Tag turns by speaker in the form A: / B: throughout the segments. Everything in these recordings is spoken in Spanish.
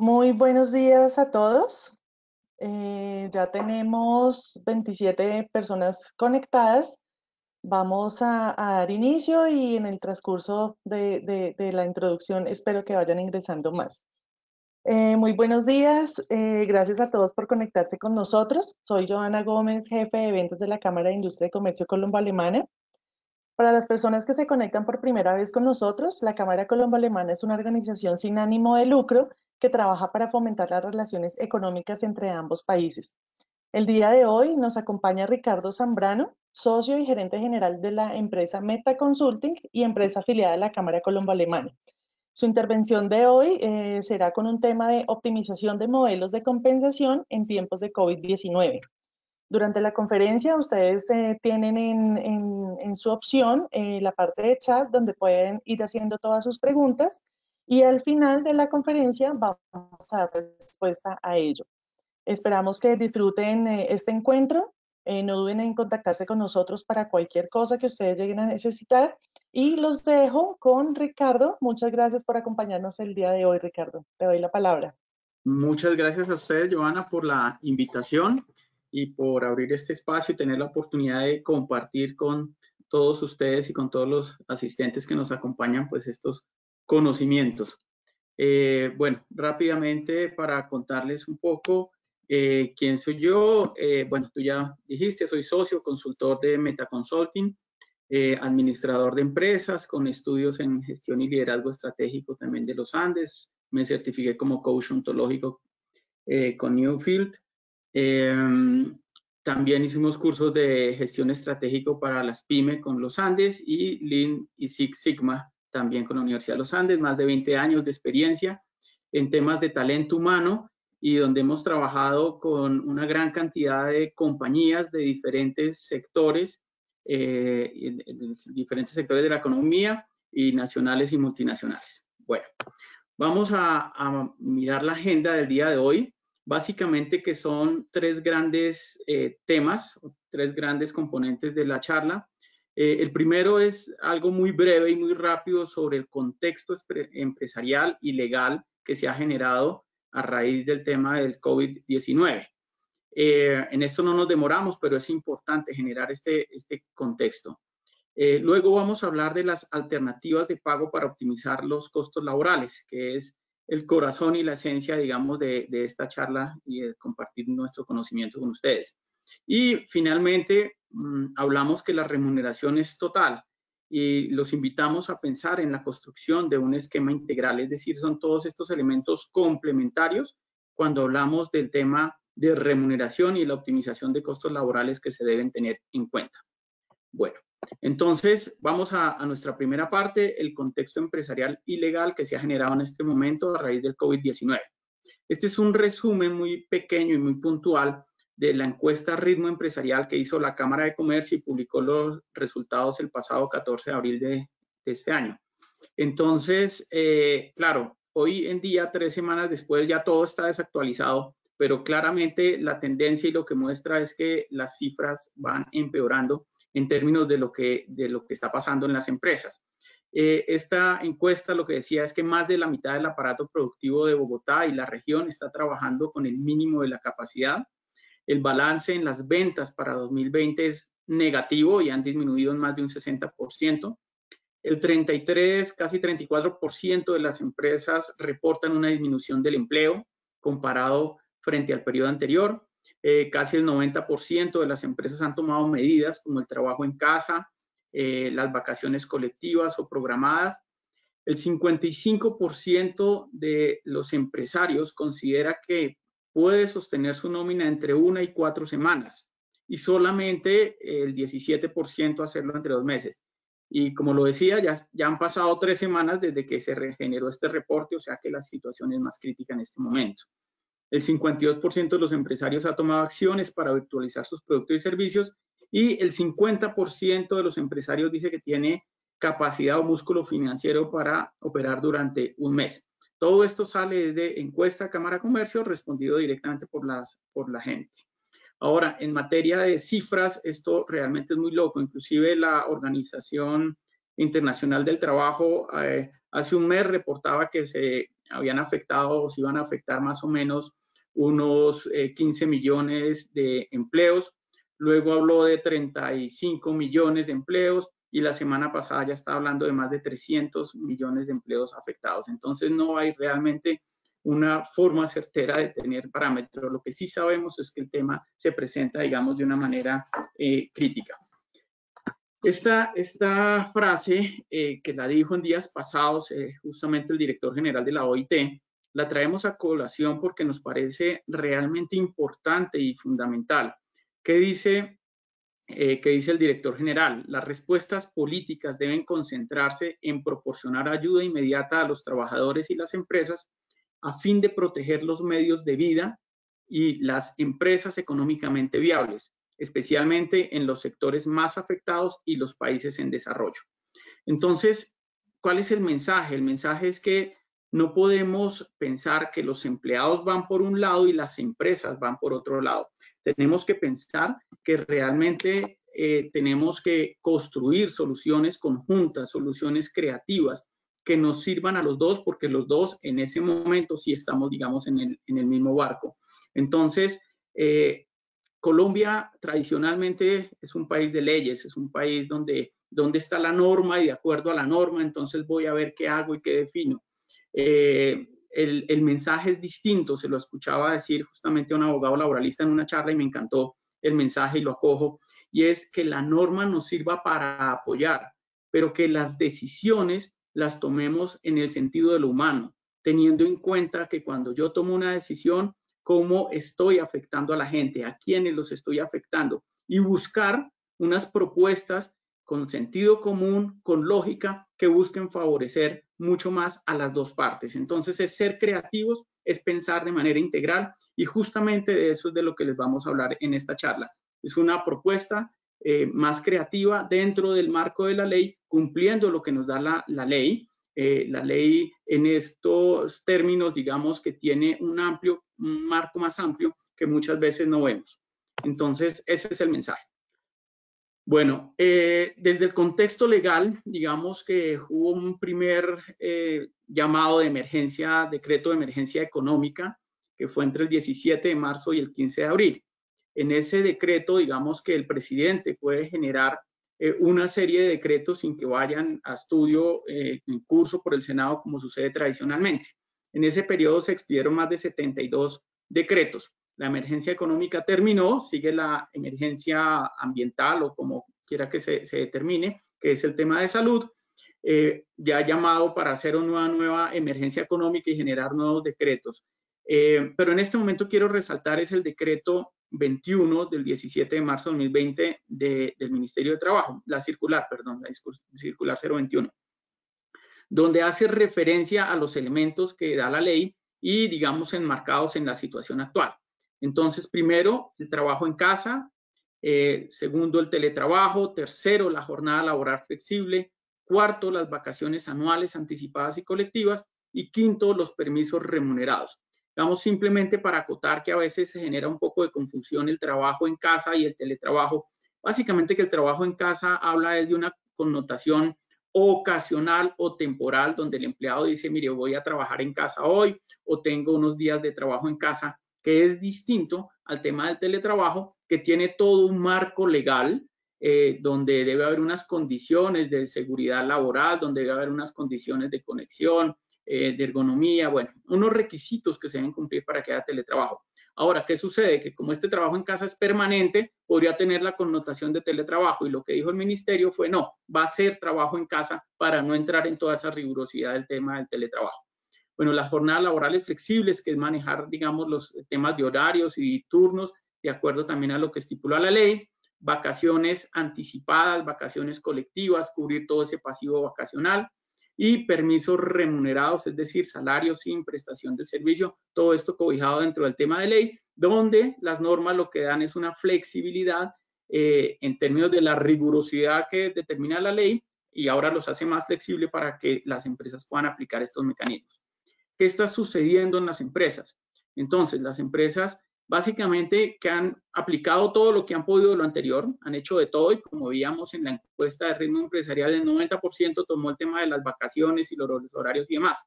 A: Muy buenos días a todos. Ya tenemos 27 personas conectadas. Vamos a dar inicio y en el transcurso de la introducción espero que vayan ingresando más. Muy buenos días. Gracias a todos por conectarse con nosotros. Soy Joana Gómez, jefe de eventos de la Cámara de Industria y Comercio Colombo-Alemana. Para las personas que se conectan por primera vez con nosotros, la Cámara Colombo-Alemana es una organización sin ánimo de lucro que trabaja para fomentar las relaciones económicas entre ambos países. El día de hoy nos acompaña Ricardo Zambrano, socio y gerente general de la empresa Meta Consulting y empresa afiliada de la Cámara Colombo-Alemana. Su intervención de hoy será con un tema de optimización de modelos de compensación en tiempos de COVID-19. Durante la conferencia ustedes tienen en su opción la parte de chat donde pueden ir haciendo todas sus preguntas y al final de la conferencia vamos a dar respuesta a ello. Esperamos que disfruten este encuentro. No duden en contactarse con nosotros para cualquier cosa que ustedes lleguen a necesitar. Y los dejo con Ricardo. Muchas gracias por acompañarnos el día de hoy, Ricardo. Te doy la palabra.
B: Muchas gracias a ustedes, Joana, por la invitación y por abrir este espacio y tener la oportunidad de compartir con todos ustedes y con todos los asistentes que nos acompañan, pues estos conocimientos. Bueno, rápidamente para contarles un poco quién soy yo. Bueno, tú ya dijiste, soy socio, consultor de Meta Consulting, administrador de empresas con estudios en gestión y liderazgo estratégico también de los Andes. Me certifiqué como coach ontológico con Newfield. También hicimos cursos de gestión estratégico para las PYME con los Andes y Lean y Six Sigma también con la Universidad de los Andes. Más de 20 años de experiencia en temas de talento humano y donde hemos trabajado con una gran cantidad de compañías de diferentes sectores, diferentes sectores de la economía y nacionales y multinacionales. Bueno, vamos a mirar la agenda del día de hoy, básicamente que son tres grandes temas, tres grandes componentes de la charla. El primero es algo muy breve y muy rápido sobre el contexto empresarial y legal que se ha generado a raíz del tema del COVID-19. En esto no nos demoramos, pero es importante generar este contexto. Luego vamos a hablar de las alternativas de pago para optimizar los costos laborales, que es el corazón y la esencia, digamos, de esta charla y de compartir nuestro conocimiento con ustedes. Y finalmente hablamos que la remuneración es total y los invitamos a pensar en la construcción de un esquema integral, es decir, son todos estos elementos complementarios cuando hablamos del tema de remuneración y la optimización de costos laborales que se deben tener en cuenta. Bueno, entonces vamos a nuestra primera parte, el contexto empresarial y legal que se ha generado en este momento a raíz del COVID-19. Este es un resumen muy pequeño y muy puntual de la encuesta Ritmo Empresarial que hizo la Cámara de Comercio y publicó los resultados el pasado 14 de abril de este año. Entonces, claro, hoy en día, 3 semanas después, ya todo está desactualizado, pero claramente la tendencia y lo que muestra es que las cifras van empeorando en términos de lo que está pasando en las empresas. Esta encuesta lo que decía es que más de la mitad del aparato productivo de Bogotá y la región está trabajando con el mínimo de la capacidad. El balance en las ventas para 2020 es negativo y han disminuido en más de un 60%. El 33, casi 34% de las empresas reportan una disminución del empleo comparado frente al periodo anterior. Casi el 90% de las empresas han tomado medidas como el trabajo en casa, las vacaciones colectivas o programadas. El 55% de los empresarios considera que puede sostener su nómina entre 1 y 4 semanas y solamente el 17% hacerlo entre 2 meses. Y como lo decía, ya han pasado 3 semanas desde que se regeneró este reporte, o sea que la situación es más crítica en este momento. El 52% de los empresarios ha tomado acciones para virtualizar sus productos y servicios y el 50% de los empresarios dice que tiene capacidad o músculo financiero para operar durante un mes. Todo esto sale desde encuesta Cámara de Comercio, respondido directamente por la gente. Ahora, en materia de cifras, esto realmente es muy loco. Inclusive la Organización Internacional del Trabajo hace un mes reportaba que se habían afectado, o se iban a afectar más o menos unos 15 millones de empleos. Luego habló de 35 millones de empleos y la semana pasada ya está hablando de más de 300 millones de empleos afectados. Entonces no hay realmente una forma certera de tener parámetros. Lo que sí sabemos es que el tema se presenta, digamos, de una manera crítica. Esta frase que la dijo en días pasados justamente el director general de la OIT, la traemos a colación porque nos parece realmente importante y fundamental. ¿Qué dice el director general? Las respuestas políticas deben concentrarse en proporcionar ayuda inmediata a los trabajadores y las empresas a fin de proteger los medios de vida y las empresas económicamente viables, especialmente en los sectores más afectados y los países en desarrollo. Entonces, ¿cuál es el mensaje? El mensaje es que no podemos pensar que los empleados van por un lado y las empresas van por otro lado. Tenemos que pensar que realmente tenemos que construir soluciones conjuntas, soluciones creativas que nos sirvan a los dos, porque los dos en ese momento sí estamos, digamos, en el mismo barco. Entonces, Colombia tradicionalmente es un país de leyes, es un país donde está la norma y de acuerdo a la norma, entonces voy a ver qué hago y qué defino. El mensaje es distinto, se lo escuchaba decir justamente a un abogado laboralista en una charla y me encantó el mensaje y lo acojo, y es que la norma nos sirva para apoyar, pero que las decisiones las tomemos en el sentido de lo humano, teniendo en cuenta que cuando yo tomo una decisión, cómo estoy afectando a la gente, a quiénes los estoy afectando, y buscar unas propuestas con sentido común, con lógica, que busquen favorecer mucho más a las dos partes. Entonces, es ser creativos, es pensar de manera integral, y justamente de eso es de lo que les vamos a hablar en esta charla. Es una propuesta más creativa dentro del marco de la ley, cumpliendo lo que nos da la ley. La ley en estos términos, digamos que tiene un marco más amplio que muchas veces no vemos. Entonces, ese es el mensaje. Bueno, desde el contexto legal, digamos que hubo un primer llamado de emergencia, decreto de emergencia económica, que fue entre el 17 de marzo y el 15 de abril. En ese decreto, digamos que el presidente puede generar una serie de decretos sin que vayan a estudio en curso por el Senado, como sucede tradicionalmente. En ese periodo se expidieron más de 72 decretos. La emergencia económica terminó, sigue la emergencia ambiental o como quiera que se determine, que es el tema de salud. Ya ha llamado para hacer una nueva emergencia económica y generar nuevos decretos. Pero en este momento quiero resaltar es el decreto 21 del 17 de marzo de 2020 del Ministerio de Trabajo, la circular 021, donde hace referencia a los elementos que da la ley y, digamos, enmarcados en la situación actual. Entonces, primero, el trabajo en casa, segundo, el teletrabajo, tercero, la jornada laboral flexible, cuarto, las vacaciones anuales anticipadas y colectivas, y quinto, los permisos remunerados. Digamos, simplemente para acotar que a veces se genera un poco de confusión el trabajo en casa y el teletrabajo. Básicamente que el trabajo en casa habla desde una connotación ocasional o temporal, donde el empleado dice, mire, voy a trabajar en casa hoy o tengo unos días de trabajo en casa, que es distinto al tema del teletrabajo, que tiene todo un marco legal, donde debe haber unas condiciones de seguridad laboral, donde debe haber unas condiciones de conexión, de ergonomía, bueno, unos requisitos que se deben cumplir para que haya teletrabajo. Ahora, ¿qué sucede? Que como este trabajo en casa es permanente, podría tener la connotación de teletrabajo, y lo que dijo el ministerio fue no, va a ser trabajo en casa para no entrar en toda esa rigurosidad del tema del teletrabajo. Bueno, las jornadas laborales flexibles, que es manejar, digamos, los temas de horarios y turnos, de acuerdo también a lo que estipula la ley, vacaciones anticipadas, vacaciones colectivas, cubrir todo ese pasivo vacacional, y permisos remunerados, es decir, salarios sin prestación del servicio, todo esto cobijado dentro del tema de ley, donde las normas lo que dan es una flexibilidad en términos de la rigurosidad que determina la ley, y ahora los hace más flexible para que las empresas puedan aplicar estos mecanismos. ¿Qué está sucediendo en las empresas? Entonces, las empresas básicamente que han aplicado todo lo que han podido de lo anterior, han hecho de todo, y como veíamos en la encuesta de ritmo empresarial, el 90% tomó el tema de las vacaciones y los horarios y demás.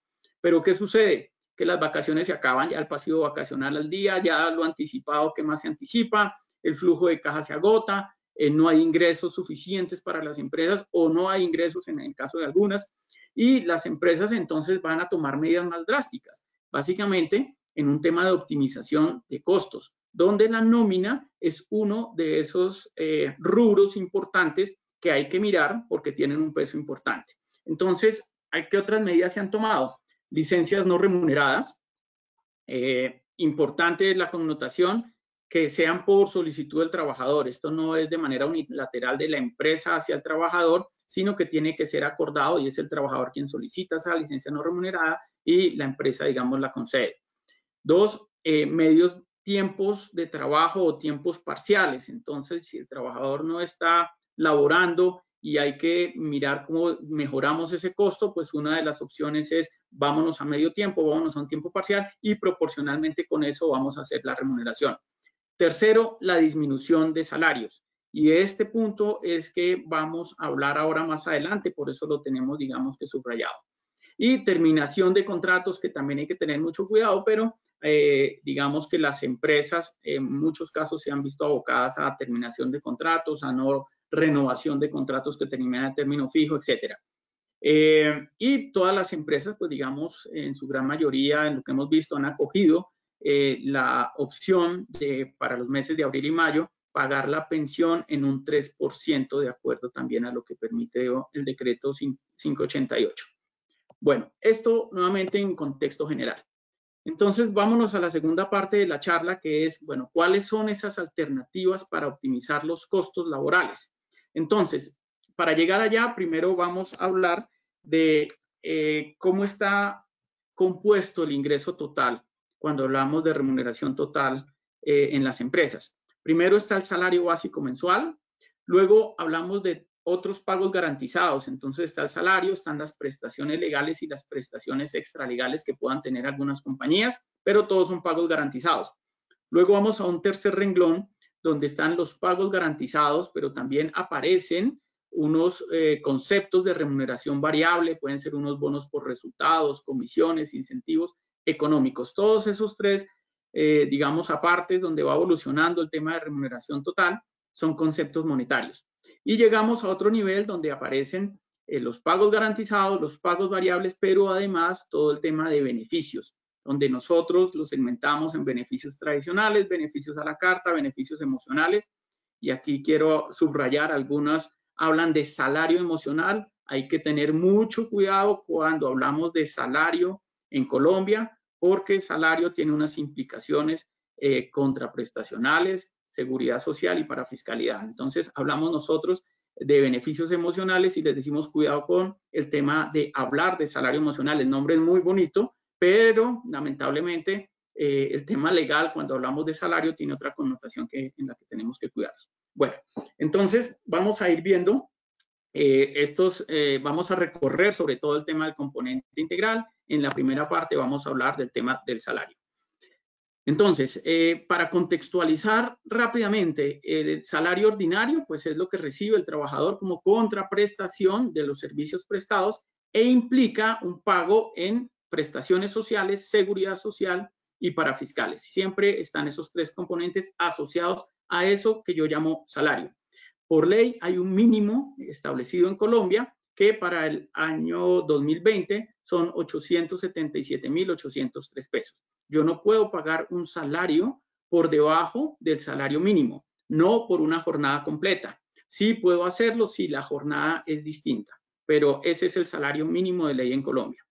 B: Pero ¿qué sucede? Que las vacaciones se acaban, ya el pasivo vacacional al día, ya lo anticipado que más se anticipa, el flujo de caja se agota, no hay ingresos suficientes para las empresas o no hay ingresos en el caso de algunas, y las empresas entonces van a tomar medidas más drásticas, básicamente en un tema de optimización de costos, donde la nómina es uno de esos rubros importantes que hay que mirar porque tienen un peso importante. Entonces, ¿qué otras medidas se han tomado? Licencias no remuneradas, importante la connotación, que sean por solicitud del trabajador. Esto no es de manera unilateral de la empresa hacia el trabajador, sino que tiene que ser acordado y es el trabajador quien solicita esa licencia no remunerada y la empresa, digamos, la concede. 2, medios tiempos de trabajo o tiempos parciales. Entonces, si el trabajador no está laborando y hay que mirar cómo mejoramos ese costo, pues una de las opciones es vámonos a medio tiempo, vámonos a un tiempo parcial y proporcionalmente con eso vamos a hacer la remuneración. Tercero, la disminución de salarios. Y de este punto es que vamos a hablar ahora más adelante, por eso lo tenemos, digamos, que subrayado. Y terminación de contratos, que también hay que tener mucho cuidado, pero digamos que las empresas en muchos casos se han visto abocadas a terminación de contratos, a no renovación de contratos que terminan a término fijo, etcétera. Y todas las empresas, pues digamos, en su gran mayoría, en lo que hemos visto, han acogido la opción de, para los meses de abril y mayo, pagar la pensión en un 3%, de acuerdo también a lo que permite el decreto 588. Bueno, esto nuevamente en contexto general. Entonces, vámonos a la segunda parte de la charla, que es, bueno, ¿cuáles son esas alternativas para optimizar los costos laborales? Entonces, para llegar allá, primero vamos a hablar de cómo está compuesto el ingreso total cuando hablamos de remuneración total en las empresas. Primero está el salario básico mensual, luego hablamos de otros pagos garantizados, entonces está el salario, están las prestaciones legales y las prestaciones extralegales que puedan tener algunas compañías, pero todos son pagos garantizados. Luego vamos a un tercer renglón donde están los pagos garantizados, pero también aparecen unos conceptos de remuneración variable, pueden ser unos bonos por resultados, comisiones, incentivos económicos. Todos esos tres, digamos, apartes donde va evolucionando el tema de remuneración total, son conceptos monetarios. Y llegamos a otro nivel donde aparecen los pagos garantizados, los pagos variables, pero además todo el tema de beneficios, donde nosotros los segmentamos en beneficios tradicionales, beneficios a la carta, beneficios emocionales. Y aquí quiero subrayar algunas, hablan de salario emocional. Hay que tener mucho cuidado cuando hablamos de salario en Colombia, porque salario tiene unas implicaciones contraprestacionales, seguridad social y para fiscalidad. Entonces, hablamos nosotros de beneficios emocionales y les decimos cuidado con el tema de hablar de salario emocional. El nombre es muy bonito, pero lamentablemente el tema legal cuando hablamos de salario tiene otra connotación en la que tenemos que cuidarnos. Bueno, entonces vamos a ir viendo vamos a recorrer sobre todo el tema del componente integral. En la primera parte vamos a hablar del tema del salario. Entonces, para contextualizar rápidamente, el salario ordinario, pues es lo que recibe el trabajador como contraprestación de los servicios prestados e implica un pago en prestaciones sociales, seguridad social y parafiscales. Siempre están esos tres componentes asociados a eso que yo llamo salario. Por ley hay un mínimo establecido en Colombia que para el año 2020 son 877.803 pesos. Yo no puedo pagar un salario por debajo del salario mínimo, no por una jornada completa. Sí puedo hacerlo si la jornada es distinta, pero ese es el salario mínimo de ley en Colombia.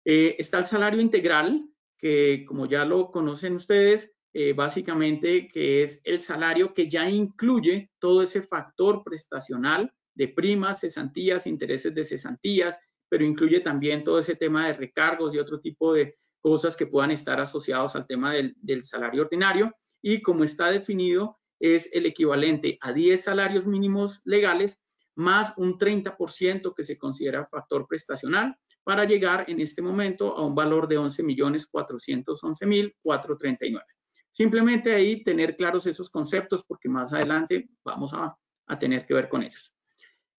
B: Está el salario integral, que como ya lo conocen ustedes, básicamente que es el salario que ya incluye todo ese factor prestacional de primas, cesantías, intereses de cesantías, pero incluye también todo ese tema de recargos y otro tipo de cosas que puedan estar asociados al tema del salario ordinario. Y como está definido, es el equivalente a 10 salarios mínimos legales más un 30% que se considera factor prestacional para llegar en este momento a un valor de 11.411.439. Simplemente ahí tener claros esos conceptos porque más adelante vamos a tener que ver con ellos.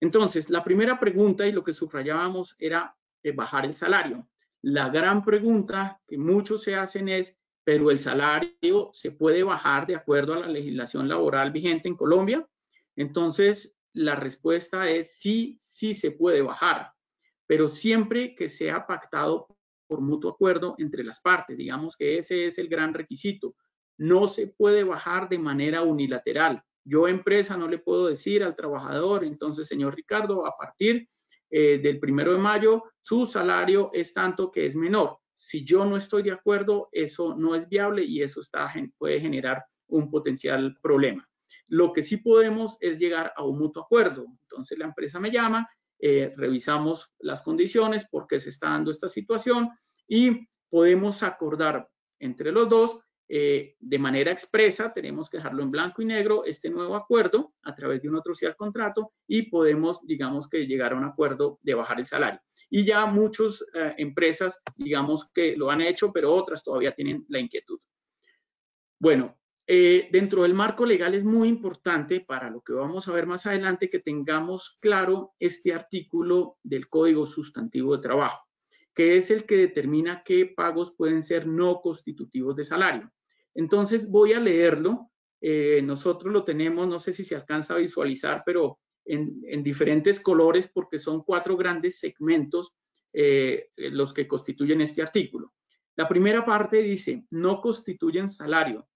B: Entonces, la primera pregunta y lo que subrayábamos era bajar el salario. La gran pregunta que muchos se hacen es, ¿pero el salario se puede bajar de acuerdo a la legislación laboral vigente en Colombia? Entonces, la respuesta es sí, sí se puede bajar, pero siempre que sea pactado por mutuo acuerdo entre las partes. Digamos que ese es el gran requisito. No se puede bajar de manera unilateral. Yo, empresa, no le puedo decir al trabajador, entonces, señor Ricardo, a partir del 1 de mayo, su salario es tanto que es menor. Si yo no estoy de acuerdo, eso no es viable y eso puede generar un potencial problema. Lo que sí podemos es llegar a un mutuo acuerdo. Entonces, la empresa me llama, revisamos las condiciones, por qué se está dando esta situación y podemos acordar entre los dos de manera expresa. Tenemos que dejarlo en blanco y negro, este nuevo acuerdo, a través de un otro contrato, y podemos, digamos, que llegar a un acuerdo de bajar el salario. Y ya muchas empresas, digamos, que lo han hecho, pero otras todavía tienen la inquietud. Bueno, dentro del marco legal es muy importante, para lo que vamos a ver más adelante, que tengamos claro este artículo del Código Sustantivo de Trabajo, que es el que determina qué pagos pueden ser no constitutivos de salario. Entonces voy a leerlo. Nosotros lo tenemos, no sé si se alcanza a visualizar, pero en diferentes colores, porque son 4 grandes segmentos los que constituyen este artículo. La primera parte dice, no constituyen salario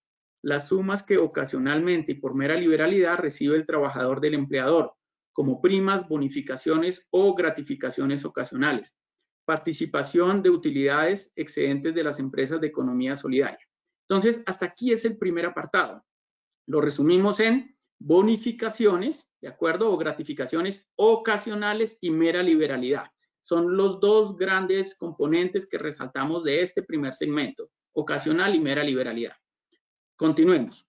B: las sumas que ocasionalmente y por mera liberalidad recibe el trabajador del empleador, como primas, bonificaciones o gratificaciones ocasionales, participación de utilidades excedentes de las empresas de economía solidaria. Entonces, hasta aquí es el primer apartado. Lo resumimos en bonificaciones, ¿de acuerdo? O gratificaciones ocasionales y mera liberalidad. Son los 2 grandes componentes que resaltamos de este primer segmento, ocasional y mera liberalidad. Continuemos.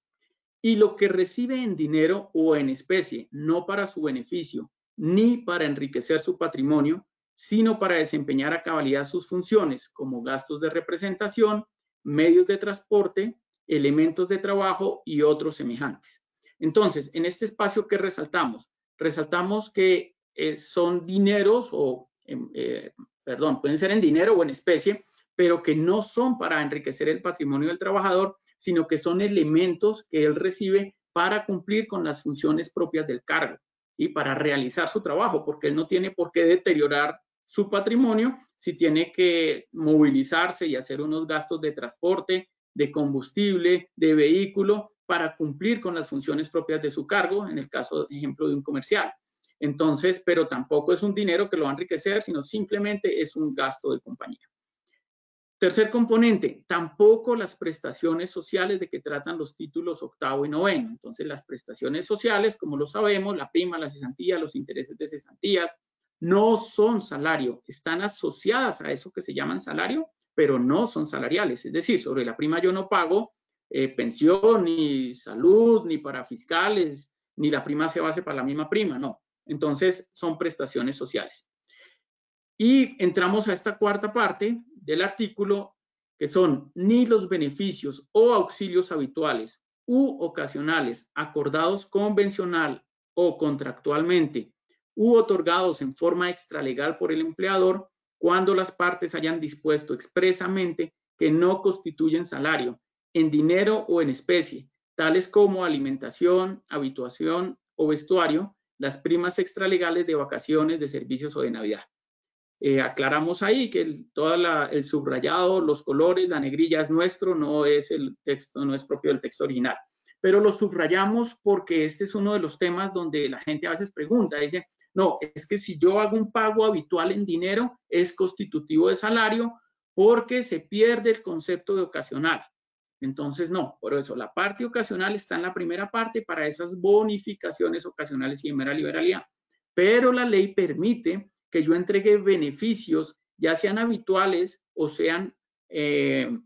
B: Y lo que recibe en dinero o en especie, no para su beneficio, ni para enriquecer su patrimonio, sino para desempeñar a cabalidad sus funciones, como gastos de representación, medios de transporte, elementos de trabajo y otros semejantes. Entonces, en este espacio, ¿qué resaltamos? Resaltamos que son dineros pueden ser en dinero o en especie, pero que no son para enriquecer el patrimonio del trabajador, sino que son elementos que él recibe para cumplir con las funciones propias del cargo y para realizar su trabajo, porque él no tiene por qué deteriorar su patrimonio si tiene que movilizarse y hacer unos gastos de transporte, de combustible, de vehículo, para cumplir con las funciones propias de su cargo, en el caso, ejemplo, de un comercial. Entonces, pero tampoco es un dinero que lo va a enriquecer, sino simplemente es un gasto de compañía. Tercer componente, tampoco las prestaciones sociales de que tratan los títulos 8º y 9º. Entonces, las prestaciones sociales, como lo sabemos, la prima, la cesantía, los intereses de cesantía, no son salario, están asociadas a eso que se llaman salario, pero no son salariales. Es decir, sobre la prima yo no pago pensión, ni salud, ni para fiscales, ni la prima se base para la misma prima, no. Entonces, son prestaciones sociales. Y entramos a esta cuarta parte del artículo, que son ni los beneficios o auxilios habituales u ocasionales acordados convencional o contractualmente u otorgados en forma extralegal por el empleador cuando las partes hayan dispuesto expresamente que no constituyen salario en dinero o en especie, tales como alimentación, habituación o vestuario, las primas extralegales de vacaciones, de servicios o de Navidad. Aclaramos ahí que todo el subrayado, los colores, la negrilla es nuestro, no es el texto, no es propio del texto original. Pero lo subrayamos porque este es uno de los temas donde la gente a veces pregunta, dice, no, es que si yo hago un pago habitual en dinero, es constitutivo de salario porque se pierde el concepto de ocasional. Entonces, no, por eso la parte ocasional está en la primera parte para esas bonificaciones ocasionales y de mera liberalidad. Pero la ley permite que yo entregue beneficios, ya sean habituales o sean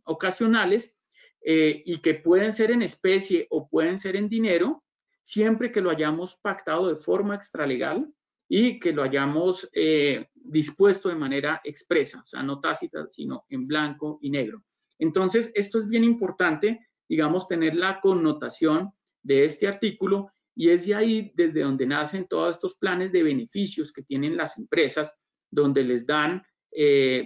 B: ocasionales, y que pueden ser en especie o pueden ser en dinero, siempre que lo hayamos pactado de forma extralegal y que lo hayamos dispuesto de manera expresa, o sea, no tácita, sino en blanco y negro. Entonces, esto es bien importante, digamos, tener la connotación de este artículo. Y es de ahí desde donde nacen todos estos planes de beneficios que tienen las empresas, donde les dan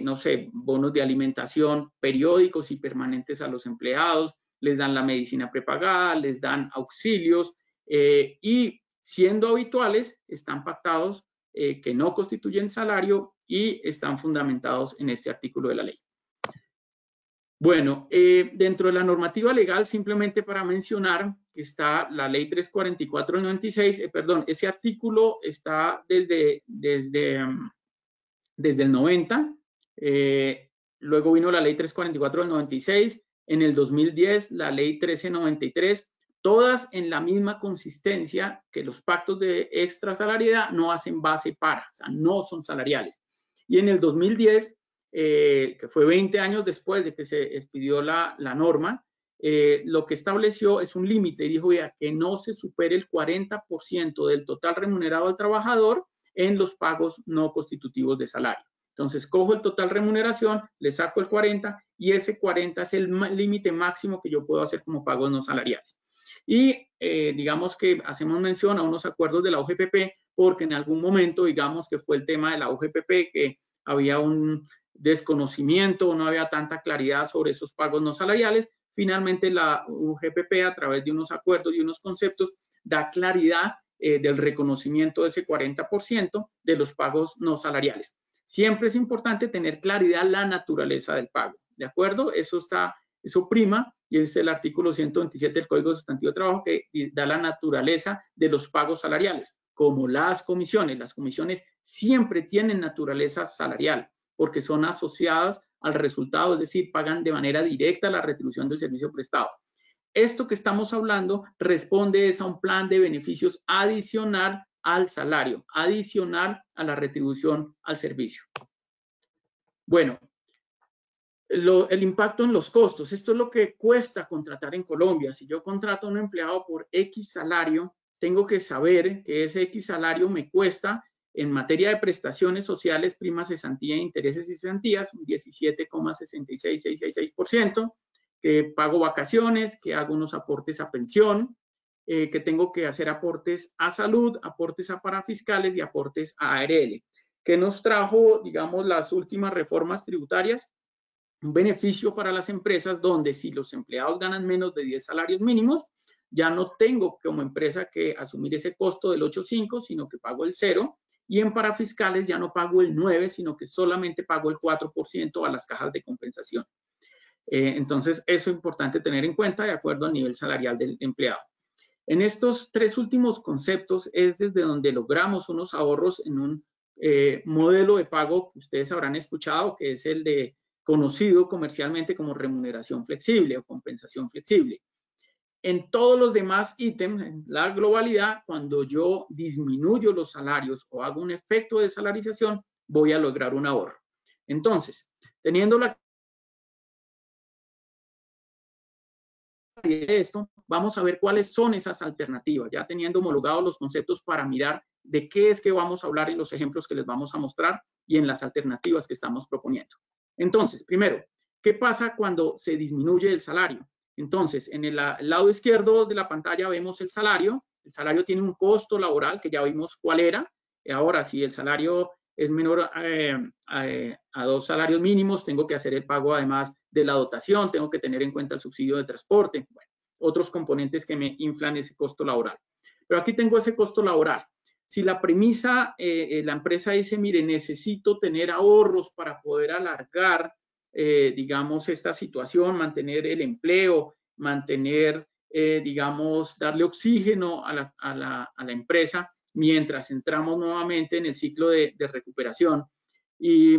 B: no sé, bonos de alimentación periódicos y permanentes a los empleados, les dan la medicina prepagada, les dan auxilios y siendo habituales, están pactados que no constituyen salario y están fundamentados en este artículo de la ley. Bueno, dentro de la normativa legal, simplemente para mencionar que está la ley 344 del 96, perdón, ese artículo está desde el 90, luego vino la ley 344 del 96, en el 2010 la ley 1393, todas en la misma consistencia que los pactos de extrasalariedad no hacen base para, o sea, no son salariales. Y en el 2010, que fue 20 años después de que se expidió la norma, lo que estableció es un límite y dijo ya que no se supere el 40% del total remunerado al trabajador en los pagos no constitutivos de salario. Entonces, cojo el total remuneración, le saco el 40 y ese 40 es el límite máximo que yo puedo hacer como pagos no salariales. Y digamos que hacemos mención a unos acuerdos de la OGPP porque en algún momento, digamos que fue el tema de la OGPP, que había un desconocimiento, no había tanta claridad sobre esos pagos no salariales. Finalmente, la OGPP, a través de unos acuerdos y unos conceptos, da claridad del reconocimiento de ese 40% de los pagos no salariales. Siempre es importante tener claridad la naturaleza del pago, ¿de acuerdo? Eso prima y es el artículo 127 del Código Sustantivo de Trabajo que da la naturaleza de los pagos salariales, como las comisiones. Las comisiones siempre tienen naturaleza salarial porque son asociadas al resultado, es decir, pagan de manera directa la retribución del servicio prestado. Esto que estamos hablando responde a un plan de beneficios adicional al salario, adicional a la retribución al servicio. Bueno, el impacto en los costos. Esto es lo que cuesta contratar en Colombia. Si yo contrato a un empleado por X salario, tengo que saber que ese X salario me cuesta en materia de prestaciones sociales, primas, cesantía, intereses y cesantías, un 17,66666%, que pago vacaciones, que hago unos aportes a pensión, que tengo que hacer aportes a salud, aportes a parafiscales y aportes a ARL. ¿Qué nos trajo, digamos, las últimas reformas tributarias? Un beneficio para las empresas donde si los empleados ganan menos de 10 salarios mínimos, ya no tengo como empresa que asumir ese costo del 8,5, sino que pago el 0. Y en parafiscales ya no pago el 9, sino que solamente pago el 4% a las cajas de compensación. Entonces, eso es importante tener en cuenta de acuerdo al nivel salarial del empleado. En estos tres últimos conceptos es desde donde logramos unos ahorros en un modelo de pago que ustedes habrán escuchado, que es el de conocido comercialmente como remuneración flexible o compensación flexible. En todos los demás ítems, en la globalidad, cuando yo disminuyo los salarios o hago un efecto de salarización, voy a lograr un ahorro. Entonces, teniendo la de esto, vamos a ver cuáles son esas alternativas, ya teniendo homologados los conceptos para mirar de qué es que vamos a hablar en los ejemplos que les vamos a mostrar y en las alternativas que estamos proponiendo. Entonces, primero, ¿qué pasa cuando se disminuye el salario? Entonces, en el lado izquierdo de la pantalla vemos el salario. El salario tiene un costo laboral que ya vimos cuál era. Ahora, si el salario es menor a 2 salarios mínimos, tengo que hacer el pago además de la dotación, tengo que tener en cuenta el subsidio de transporte, bueno, otros componentes que me inflan ese costo laboral. Pero aquí tengo ese costo laboral. Si la premisa, la empresa dice, mire, necesito tener ahorros para poder alargar, digamos, esta situación, mantener el empleo, mantener, digamos, darle oxígeno a la empresa mientras entramos nuevamente en el ciclo de recuperación. Y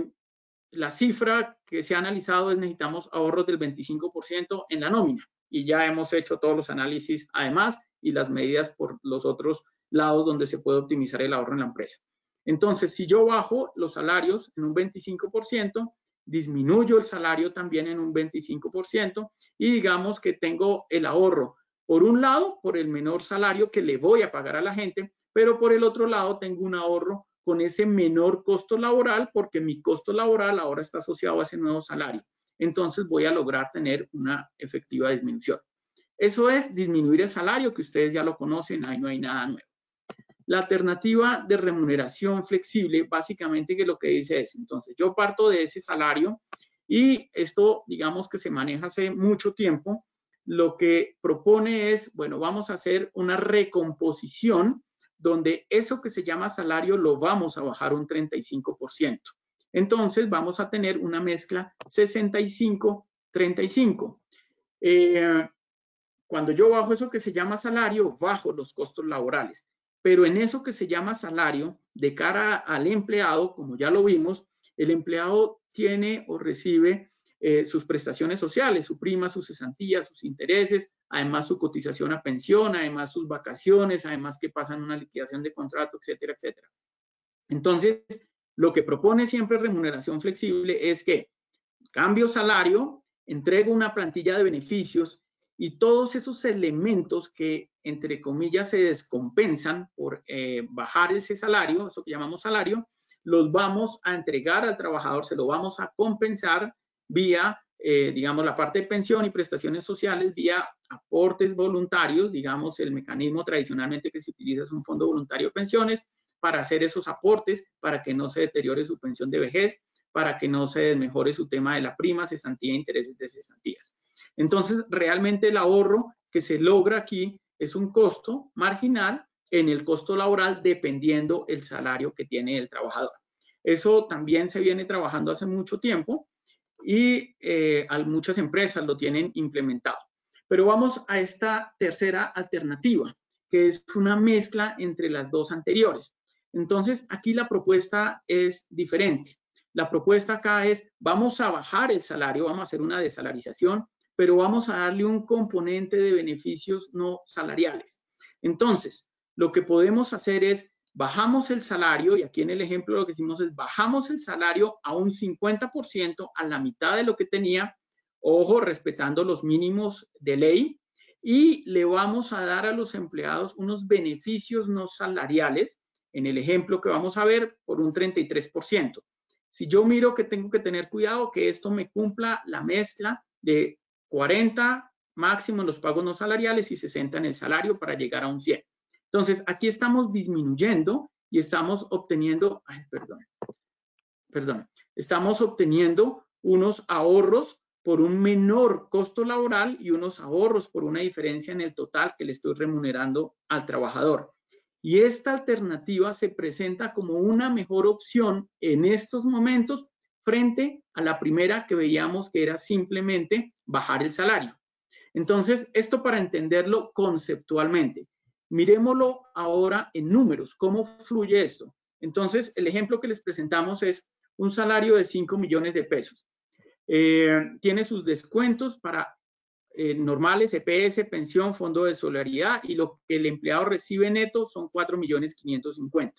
B: la cifra que se ha analizado es necesitamos ahorros del 25% en la nómina. Y ya hemos hecho todos los análisis además y las medidas por los otros lados donde se puede optimizar el ahorro en la empresa. Entonces, si yo bajo los salarios en un 25%, disminuyo el salario también en un 25% y digamos que tengo el ahorro, por un lado, por el menor salario que le voy a pagar a la gente, pero por el otro lado tengo un ahorro con ese menor costo laboral porque mi costo laboral ahora está asociado a ese nuevo salario. Entonces voy a lograr tener una efectiva disminución. Eso es disminuir el salario, que ustedes ya lo conocen, ahí no hay nada nuevo. La alternativa de remuneración flexible, básicamente, que lo que dice es, entonces, yo parto de ese salario y esto, digamos que se maneja hace mucho tiempo, lo que propone es, bueno, vamos a hacer una recomposición donde eso que se llama salario lo vamos a bajar un 35%. Entonces, vamos a tener una mezcla 65-35. Cuando yo bajo eso que se llama salario, bajo los costos laborales. Pero en eso que se llama salario, de cara al empleado, como ya lo vimos, el empleado tiene o recibe sus prestaciones sociales, su prima, sus cesantías, sus intereses, además su cotización a pensión, además sus vacaciones, además que pasan una liquidación de contrato, etcétera, etcétera. Entonces, lo que propone siempre remuneración flexible es que cambio salario, entrego una plantilla de beneficios y todos esos elementos que, entre comillas, se descompensan por bajar ese salario, eso que llamamos salario, los vamos a entregar al trabajador, se lo vamos a compensar vía, digamos, la parte de pensión y prestaciones sociales, vía aportes voluntarios, digamos, el mecanismo tradicionalmente que se utiliza es un fondo voluntario de pensiones, para hacer esos aportes, para que no se deteriore su pensión de vejez, para que no se desmejore su tema de la prima, cesantía e intereses de cesantías. Entonces, realmente el ahorro que se logra aquí es un costo marginal en el costo laboral dependiendo el salario que tiene el trabajador. Eso también se viene trabajando hace mucho tiempo y muchas empresas lo tienen implementado. Pero vamos a esta tercera alternativa, que es una mezcla entre las dos anteriores. Entonces, aquí la propuesta es diferente. La propuesta acá es, vamos a bajar el salario, vamos a hacer una desalarización, pero vamos a darle un componente de beneficios no salariales. Entonces, lo que podemos hacer es, bajamos el salario, y aquí en el ejemplo lo que hicimos es, bajamos el salario a un 50%, a la mitad de lo que tenía, ojo, respetando los mínimos de ley, y le vamos a dar a los empleados unos beneficios no salariales, en el ejemplo que vamos a ver, por un 33%. Si yo miro que tengo que tener cuidado que esto me cumpla la mezcla de 40 máximo en los pagos no salariales y 60 en el salario para llegar a un 100. Entonces, aquí estamos disminuyendo y estamos obteniendo, estamos obteniendo unos ahorros por un menor costo laboral y unos ahorros por una diferencia en el total que le estoy remunerando al trabajador. Y esta alternativa se presenta como una mejor opción en estos momentos frente a la primera que veíamos que era simplemente bajar el salario. Entonces, esto para entenderlo conceptualmente. Miremoslo ahora en números, ¿cómo fluye esto? Entonces, el ejemplo que les presentamos es un salario de 5 millones de pesos. Tiene sus descuentos para normales, EPS, pensión, fondo de solidaridad y lo que el empleado recibe neto son 4.550.000.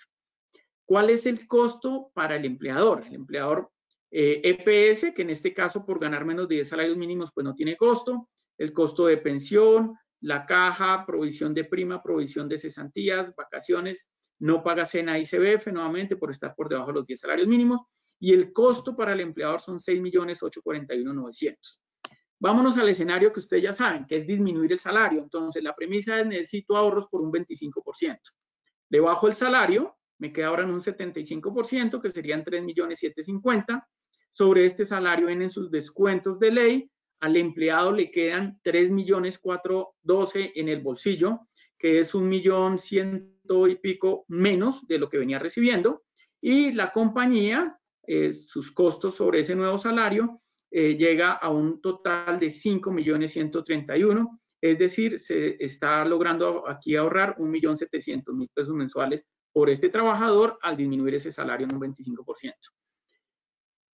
B: ¿Cuál es el costo para el empleador? El empleador EPS, que en este caso por ganar menos de 10 salarios mínimos pues no tiene costo, el costo de pensión, la caja, provisión de prima, provisión de cesantías, vacaciones, no paga SENA y CBF nuevamente por estar por debajo de los 10 salarios mínimos y el costo para el empleador son 6.841.900. Vámonos al escenario que ustedes ya saben, que es disminuir el salario. Entonces, la premisa es necesito ahorros por un 25%. Le bajo el salario, me queda ahora en un 75%, que serían 3.750.000. Sobre este salario vienen sus descuentos de ley. Al empleado le quedan 3.412.000 en el bolsillo, que es 1.100.000 y pico menos de lo que venía recibiendo. Y la compañía, sus costos sobre ese nuevo salario, llega a un total de 5.130.000, es decir, se está logrando aquí ahorrar 1.700.000 pesos mensuales por este trabajador al disminuir ese salario en un 25%.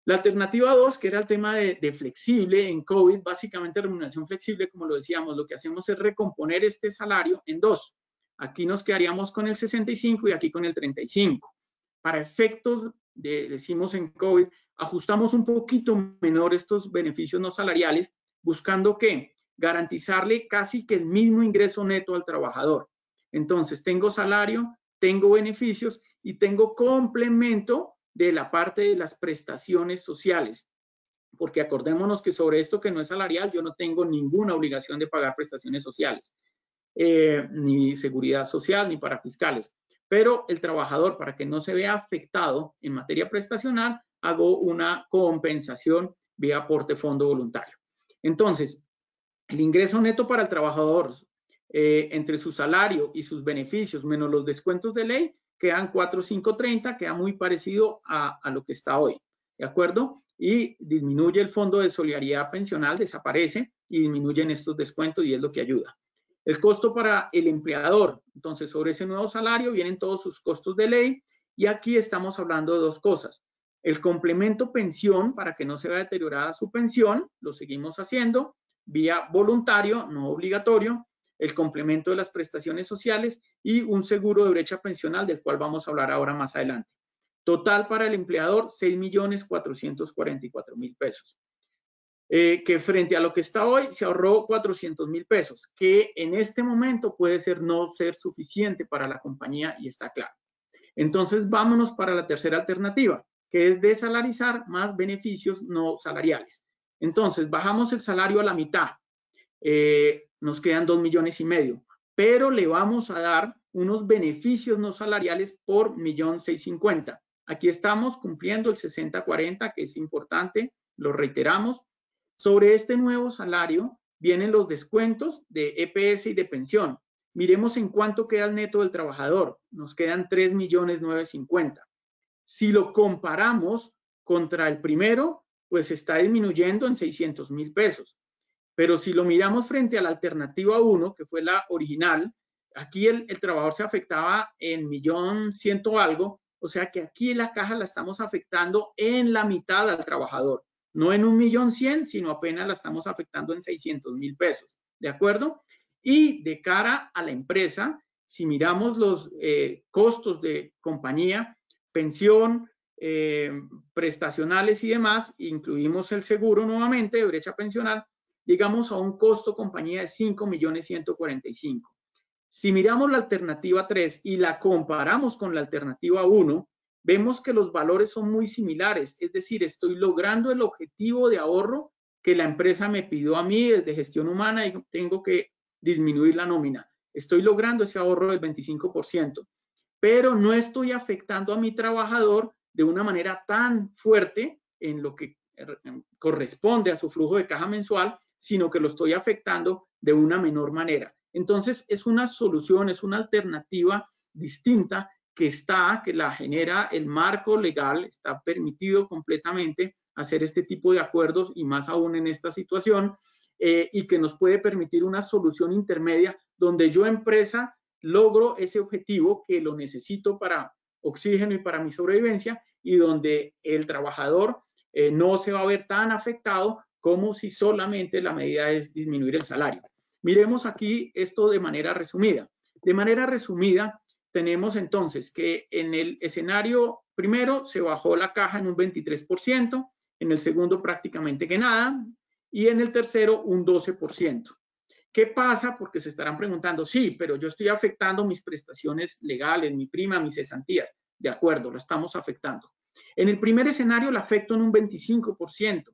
B: La alternativa 2, que era el tema de flexible en COVID, básicamente remuneración flexible, como lo decíamos, lo que hacemos es recomponer este salario en dos. Aquí nos quedaríamos con el 65 y aquí con el 35. Para efectos decimos en COVID, ajustamos un poquito menor estos beneficios no salariales, buscando que garantizarle casi que el mismo ingreso neto al trabajador. Entonces, tengo salario, tengo beneficios y tengo complemento de la parte de las prestaciones sociales. Porque acordémonos que sobre esto que no es salarial, yo no tengo ninguna obligación de pagar prestaciones sociales, ni seguridad social, ni para fiscales. pero el trabajador, para que no se vea afectado en materia prestacional, hago una compensación vía aporte fondo voluntario. Entonces, el ingreso neto para el trabajador entre su salario y sus beneficios menos los descuentos de ley quedan 4.530, queda muy parecido a lo que está hoy, ¿de acuerdo? Y disminuye el fondo de solidaridad pensional, desaparece y disminuyen estos descuentos y es lo que ayuda. El costo para el empleador, entonces sobre ese nuevo salario vienen todos sus costos de ley y aquí estamos hablando de dos cosas. El complemento pensión, para que no se vea deteriorada su pensión, lo seguimos haciendo vía voluntario, no obligatorio, el complemento de las prestaciones sociales y un seguro de brecha pensional del cual vamos a hablar ahora más adelante. Total para el empleador, 6.444.000 pesos. Que frente a lo que está hoy, se ahorró 400.000 pesos, que en este momento puede ser no ser suficiente para la compañía y está claro. Entonces, vámonos para la tercera alternativa, que es desalarizar más beneficios no salariales. Entonces, bajamos el salario a la mitad, nos quedan 2,5 millones, pero le vamos a dar unos beneficios no salariales por 1.650.000. Aquí estamos cumpliendo el 60-40, que es importante, lo reiteramos. Sobre este nuevo salario vienen los descuentos de EPS y de pensión. Miremos en cuánto queda el neto del trabajador. Nos quedan 3.950.000. Si lo comparamos contra el primero, pues está disminuyendo en 600.000 pesos. Pero si lo miramos frente a la alternativa 1, que fue la original, aquí el trabajador se afectaba en 1.100.000 algo, o sea que aquí la caja la estamos afectando en la mitad al trabajador. No en 1.100.000, sino apenas la estamos afectando en 600.000 pesos. ¿De acuerdo? Y de cara a la empresa, si miramos los costos de compañía, pensión, prestacionales y demás, incluimos el seguro nuevamente de brecha pensional, llegamos a un costo compañía de 5.145.000. Si miramos la alternativa 3 y la comparamos con la alternativa 1, vemos que los valores son muy similares, es decir, estoy logrando el objetivo de ahorro que la empresa me pidió a mí desde gestión humana y tengo que disminuir la nómina. Estoy logrando ese ahorro del 25%, pero no estoy afectando a mi trabajador de una manera tan fuerte en lo que corresponde a su flujo de caja mensual, sino que lo estoy afectando de una menor manera. Entonces, es una solución, es una alternativa distinta que la genera el marco legal, está permitido completamente hacer este tipo de acuerdos y más aún en esta situación, y que nos puede permitir una solución intermedia donde yo, empresa, logro ese objetivo que lo necesito para oxígeno y para mi sobrevivencia y donde el trabajador no se va a ver tan afectado como si solamente la medida es disminuir el salario. Miremos aquí esto de manera resumida. De manera resumida, tenemos entonces que en el escenario primero se bajó la caja en un 23%, en el segundo prácticamente que nada, y en el tercero un 12%. ¿Qué pasa? Porque se estarán preguntando, sí, pero yo estoy afectando mis prestaciones legales, mi prima, mis cesantías. De acuerdo, la estamos afectando. En el primer escenario la afecto en un 25%.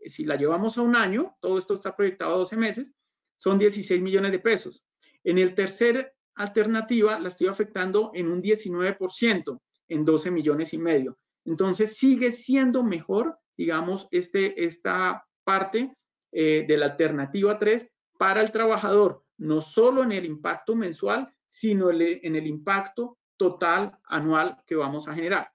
B: Si la llevamos a un año, todo esto está proyectado a 12 meses, son 16 millones de pesos. En el tercer alternativa la estoy afectando en un 19%, en 12 millones y medio. Entonces sigue siendo mejor, digamos, esta parte de la alternativa 3 para el trabajador, no solo en el impacto mensual, sino en el impacto total anual que vamos a generar.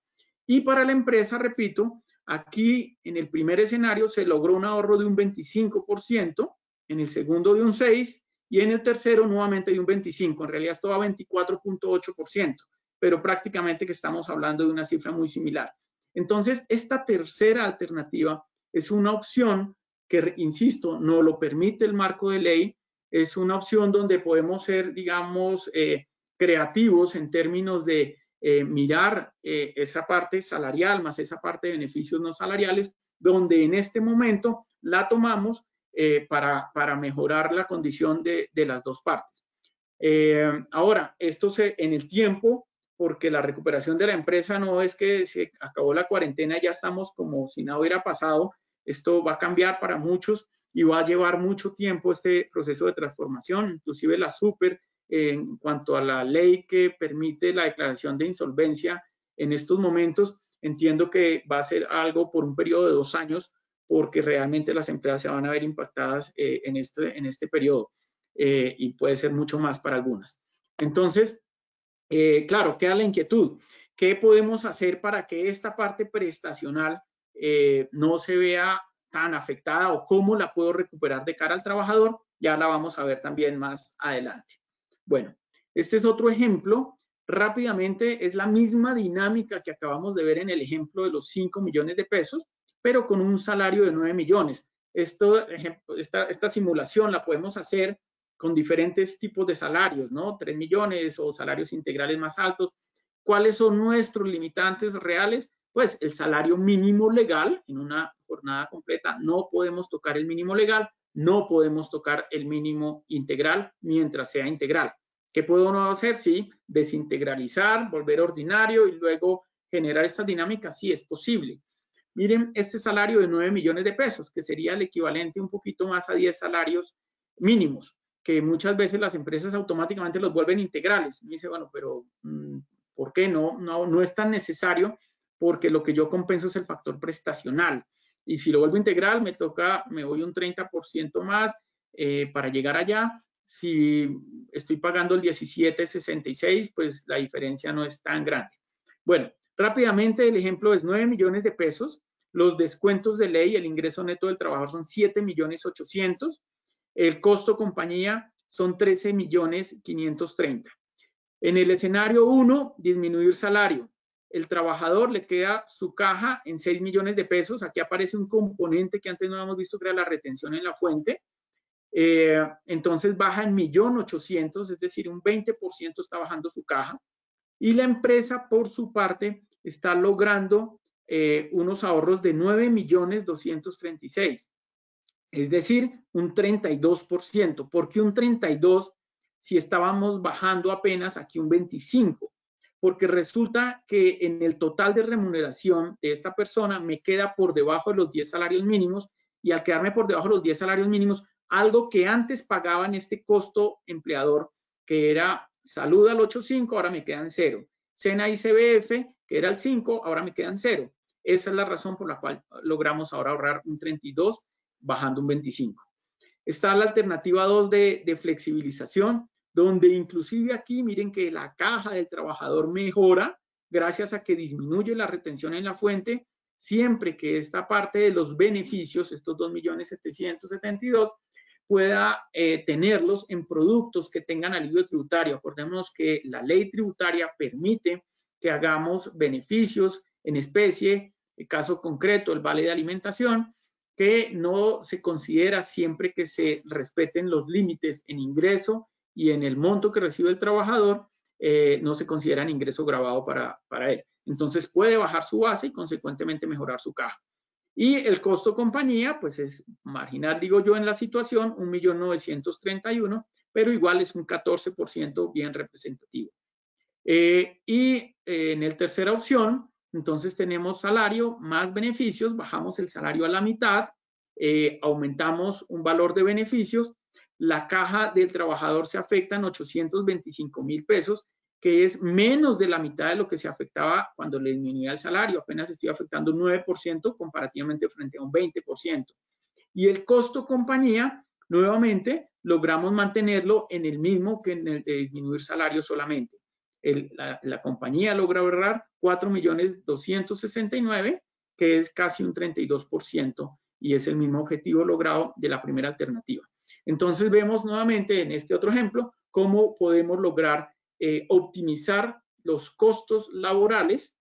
B: Y para la empresa, repito, aquí en el primer escenario se logró un ahorro de un 25%, en el segundo de un 6% y en el tercero nuevamente de un 25%. En realidad esto va a 24.8%, pero prácticamente que estamos hablando de una cifra muy similar. Entonces, esta tercera alternativa es una opción que, insisto, no lo permite el marco de ley, es una opción donde podemos ser, digamos, creativos en términos de mirar esa parte salarial más esa parte de beneficios no salariales, donde en este momento la tomamos para mejorar la condición de las dos partes. Ahora, esto en el tiempo, porque la recuperación de la empresa no es que se acabó la cuarentena y ya estamos como si nada hubiera pasado. Esto va a cambiar para muchos y va a llevar mucho tiempo este proceso de transformación. Inclusive la super en cuanto a la ley que permite la declaración de insolvencia en estos momentos, entiendo que va a ser algo por un periodo de 2 años, porque realmente las empresas se van a ver impactadas en este periodo y puede ser mucho más para algunas. Entonces, claro, queda la inquietud. ¿Qué podemos hacer para que esta parte prestacional no se vea tan afectada o cómo la puedo recuperar de cara al trabajador? Ya la vamos a ver también más adelante. Bueno, este es otro ejemplo. Rápidamente es la misma dinámica que acabamos de ver en el ejemplo de los 5 millones de pesos, pero con un salario de 9 millones. Esta simulación la podemos hacer con diferentes tipos de salarios, ¿no? 3 millones o salarios integrales más altos. ¿Cuáles son nuestros limitantes reales? Pues el salario mínimo legal en una jornada completa. No podemos tocar el mínimo legal, no podemos tocar el mínimo integral mientras sea integral. ¿Qué puedo uno hacer? Sí, desintegralizar, volver ordinario y luego generar esta dinámica. Sí, es posible. Miren este salario de 9 millones de pesos, que sería el equivalente un poquito más a 10 salarios mínimos, que muchas veces las empresas automáticamente los vuelven integrales. Me dice, bueno, pero ¿por qué no? No es tan necesario, porque lo que yo compenso es el factor prestacional. Y si lo vuelvo integral, me voy un 30% más para llegar allá. Si estoy pagando el 17.66, pues la diferencia no es tan grande. Bueno, rápidamente el ejemplo es 9 millones de pesos. Los descuentos de ley, el ingreso neto del trabajador son 7.800.000. El costo compañía son 13.530.000. En el escenario 1, disminuir salario. El trabajador le queda su caja en 6 millones de pesos. Aquí aparece un componente que antes no habíamos visto, que era la retención en la fuente. Entonces baja en 1.800.000, es decir, un 20% está bajando su caja. Y la empresa, por su parte, está logrando unos ahorros de 9.236.000. Es decir, un 32%. ¿Por qué un 32% si estábamos bajando apenas aquí un 25%? Porque resulta que en el total de remuneración de esta persona me queda por debajo de los 10 salarios mínimos, y al quedarme por debajo de los 10 salarios mínimos, algo que antes pagaba en este costo empleador, que era salud al 8.5, ahora me quedan 0. SENA y CBF, que era el 5, ahora me quedan 0. Esa es la razón por la cual logramos ahora ahorrar un 32%, bajando un 25%. Está la alternativa 2 de flexibilización, donde inclusive aquí miren que la caja del trabajador mejora gracias a que disminuye la retención en la fuente, siempre que esta parte de los beneficios, estos 2.772.000, pueda tenerlos en productos que tengan alivio tributario. Acordémonos que la ley tributaria permite que hagamos beneficios en especie, el caso concreto, el vale de alimentación, que no se considera siempre que se respeten los límites en ingreso y en el monto que recibe el trabajador, no se consideran ingreso gravado para él. Entonces puede bajar su base y consecuentemente mejorar su caja. Y el costo compañía, pues es marginal, digo yo, en la situación, 1.931.000, pero igual es un 14% bien representativo. Y en la tercera opción, entonces tenemos salario más beneficios, bajamos el salario a la mitad, aumentamos un valor de beneficios, la caja del trabajador se afecta en 825.000 pesos, que es menos de la mitad de lo que se afectaba cuando le disminuía el salario. Apenas estoy afectando un 9% comparativamente frente a un 20%. Y el costo compañía, nuevamente, logramos mantenerlo en el mismo que en el de disminuir salario solamente. La compañía logra ahorrar 4.269.000, que es casi un 32%, y es el mismo objetivo logrado de la primera alternativa. Entonces vemos nuevamente en este otro ejemplo cómo podemos lograr optimizar los costos laborales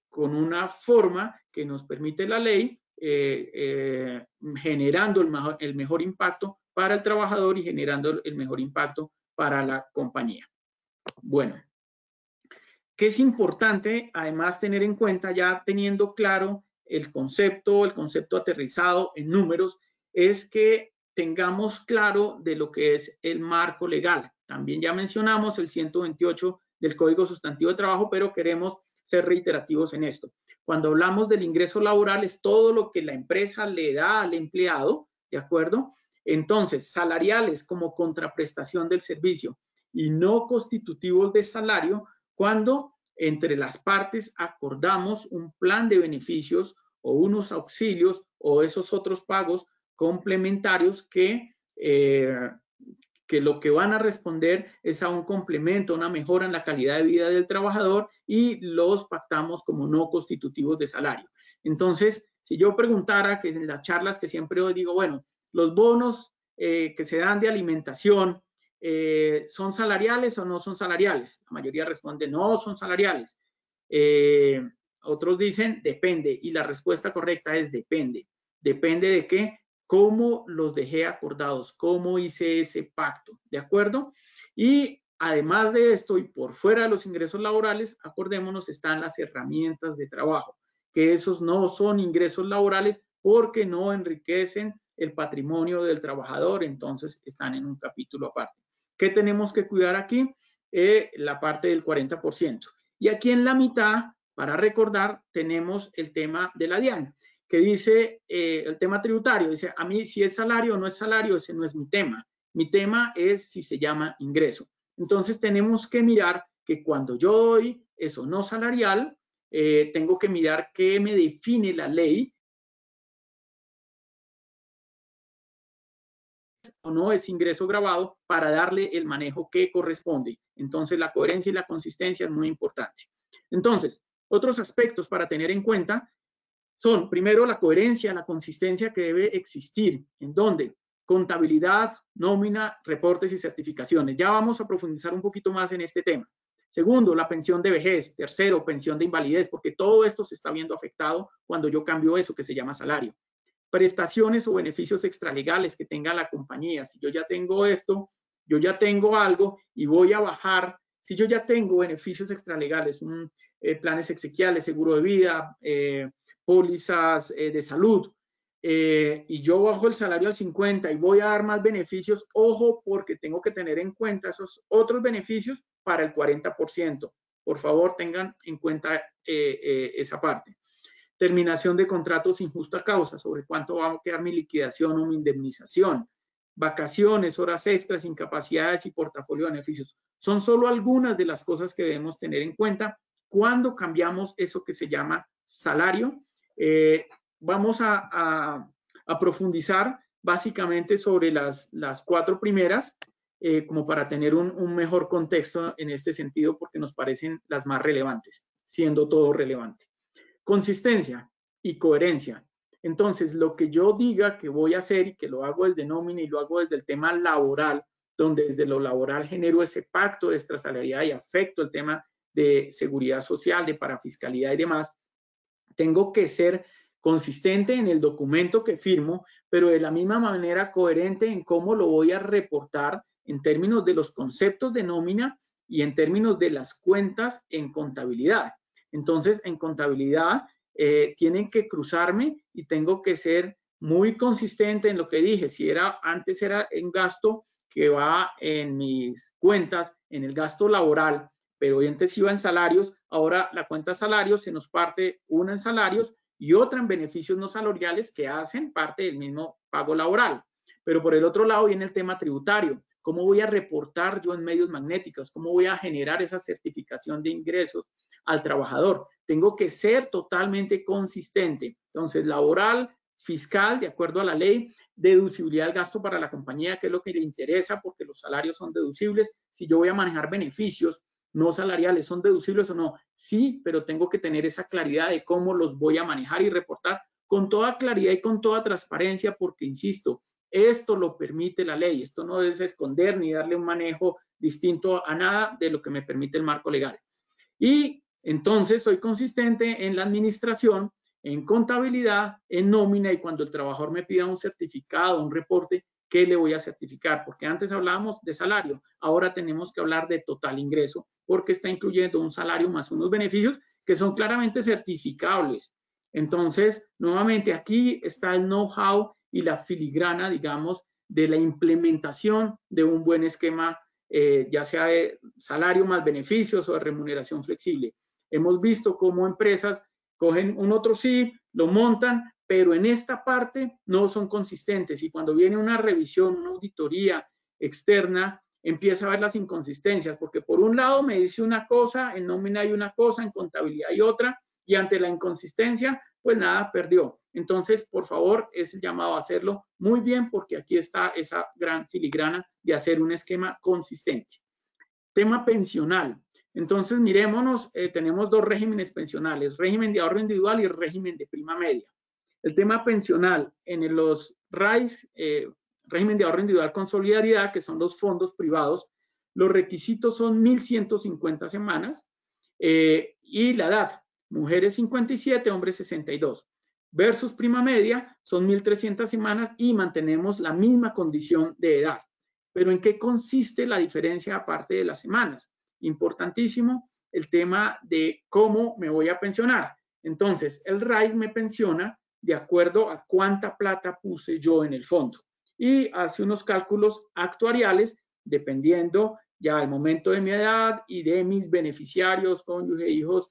B: con una forma que nos permite la ley, generando el mejor impacto para el trabajador y generando el mejor impacto para la compañía. Bueno, ¿qué es importante además tener en cuenta, ya teniendo claro el concepto aterrizado en números, es que tengamos claro de lo que es el marco legal? También ya mencionamos el 128 del Código Sustantivo de Trabajo, pero queremos ser reiterativos en esto. Cuando hablamos del ingreso laboral, es todo lo que la empresa le da al empleado, ¿de acuerdo? Entonces, salariales como contraprestación del servicio. y no constitutivos de salario cuando entre las partes acordamos un plan de beneficios o unos auxilios o esos otros pagos complementarios que lo que van a responder es a un complemento, una mejora en la calidad de vida del trabajador y los pactamos como no constitutivos de salario. Entonces, si yo preguntara, que en las charlas que siempre hoy digo, bueno, los bonos que se dan de alimentación, ¿son salariales o no son salariales? La mayoría responde, no, son salariales. Otros dicen, depende, y la respuesta correcta es depende. ¿Depende de qué? Cómo los dejé acordados, cómo hice ese pacto, ¿de acuerdo? Y además de esto, y por fuera de los ingresos laborales, acordémonos, están las herramientas de trabajo, que esos no son ingresos laborales porque no enriquecen el patrimonio del trabajador, entonces están en un capítulo aparte. ¿Qué tenemos que cuidar aquí? La parte del 40%. Y aquí en la mitad, para recordar, tenemos el tema de la DIAN, que dice el tema tributario. Dice, a mí si es salario o no es salario, ese no es mi tema. Mi tema es si se llama ingreso. Entonces tenemos que mirar que cuando yo doy eso no salarial, tengo que mirar qué me define la ley o no es ingreso grabado para darle el manejo que corresponde. Entonces la coherencia y la consistencia es muy importante. Entonces, otros aspectos para tener en cuenta son, primero, la coherencia, la consistencia que debe existir. ¿En dónde? Contabilidad, nómina, reportes y certificaciones. Ya vamos a profundizar un poquito más en este tema. Segundo, la pensión de vejez. Tercero, pensión de invalidez, porque todo esto se está viendo afectado cuando yo cambio eso que se llama salario. Prestaciones o beneficios extralegales que tenga la compañía. Si yo ya tengo esto, yo ya tengo algo y voy a bajar. Si yo ya tengo beneficios extralegales, planes exequiales, seguro de vida, pólizas de salud, y yo bajo el salario al 50 y voy a dar más beneficios, ojo, porque tengo que tener en cuenta esos otros beneficios para el 40%. Por favor, tengan en cuenta esa parte. Terminación de contratos sin justa causa, sobre cuánto va a quedar mi liquidación o mi indemnización. Vacaciones, horas extras, incapacidades y portafolio de beneficios. Son solo algunas de las cosas que debemos tener en cuenta cuando cambiamos eso que se llama salario. Vamos a profundizar básicamente sobre las 4 primeras, como para tener un mejor contexto en este sentido, porque nos parecen las más relevantes, siendo todo relevante. Consistencia y coherencia. Entonces, lo que yo diga que voy a hacer y que lo hago desde nómina y lo hago desde el tema laboral, donde desde lo laboral genero ese pacto de extrasalariedad y afecto el tema de seguridad social, de parafiscalidad y demás, tengo que ser consistente en el documento que firmo, pero de la misma manera coherente en cómo lo voy a reportar en términos de los conceptos de nómina y en términos de las cuentas en contabilidad. Entonces, en contabilidad tienen que cruzarme y tengo que ser muy consistente en lo que dije. Si antes era en gasto que va en mis cuentas, en el gasto laboral, pero antes iba en salarios, ahora la cuenta salarios se nos parte una en salarios y otra en beneficios no salariales que hacen parte del mismo pago laboral. Pero por el otro lado viene el tema tributario. ¿Cómo voy a reportar yo en medios magnéticos? ¿Cómo voy a generar esa certificación de ingresos al trabajador? Tengo que ser totalmente consistente. Entonces, laboral, fiscal, de acuerdo a la ley, deducibilidad del gasto para la compañía, que es lo que le interesa, porque los salarios son deducibles. Si yo voy a manejar beneficios no salariales, ¿son deducibles o no? Sí, pero tengo que tener esa claridad de cómo los voy a manejar y reportar con toda claridad y con toda transparencia, porque, insisto, esto lo permite la ley. Esto no es esconder ni darle un manejo distinto a nada de lo que me permite el marco legal. Y entonces soy consistente en la administración, en contabilidad, en nómina, y cuando el trabajador me pida un certificado, un reporte, ¿qué le voy a certificar? Porque antes hablábamos de salario, ahora tenemos que hablar de total ingreso, porque está incluyendo un salario más unos beneficios que son claramente certificables. Entonces, nuevamente, aquí está el know-how y la filigrana, digamos, de la implementación de un buen esquema, ya sea de salario más beneficios o de remuneración flexible. Hemos visto cómo empresas cogen un otro sí, lo montan, pero en esta parte no son consistentes, y cuando viene una revisión, una auditoría externa, empieza a ver las inconsistencias, porque por un lado me dice una cosa, en nómina hay una cosa, en contabilidad hay otra, y ante la inconsistencia, pues nada, perdió. Entonces, por favor, es el llamado a hacerlo muy bien, porque aquí está esa gran filigrana de hacer un esquema consistente. Tema pensional. Entonces, mirémonos, tenemos dos regímenes pensionales, régimen de ahorro individual y régimen de prima media. El tema pensional en los RAIs, régimen de ahorro individual con solidaridad, que son los fondos privados, los requisitos son 1.150 semanas y la edad, mujeres 57, hombres 62, versus prima media son 1.300 semanas y mantenemos la misma condición de edad. Pero ¿en qué consiste la diferencia aparte de las semanas? Importantísimo el tema de cómo me voy a pensionar. Entonces, el RAIS me pensiona de acuerdo a cuánta plata puse yo en el fondo y hace unos cálculos actuariales dependiendo ya del momento de mi edad y de mis beneficiarios, cónyuge, hijos,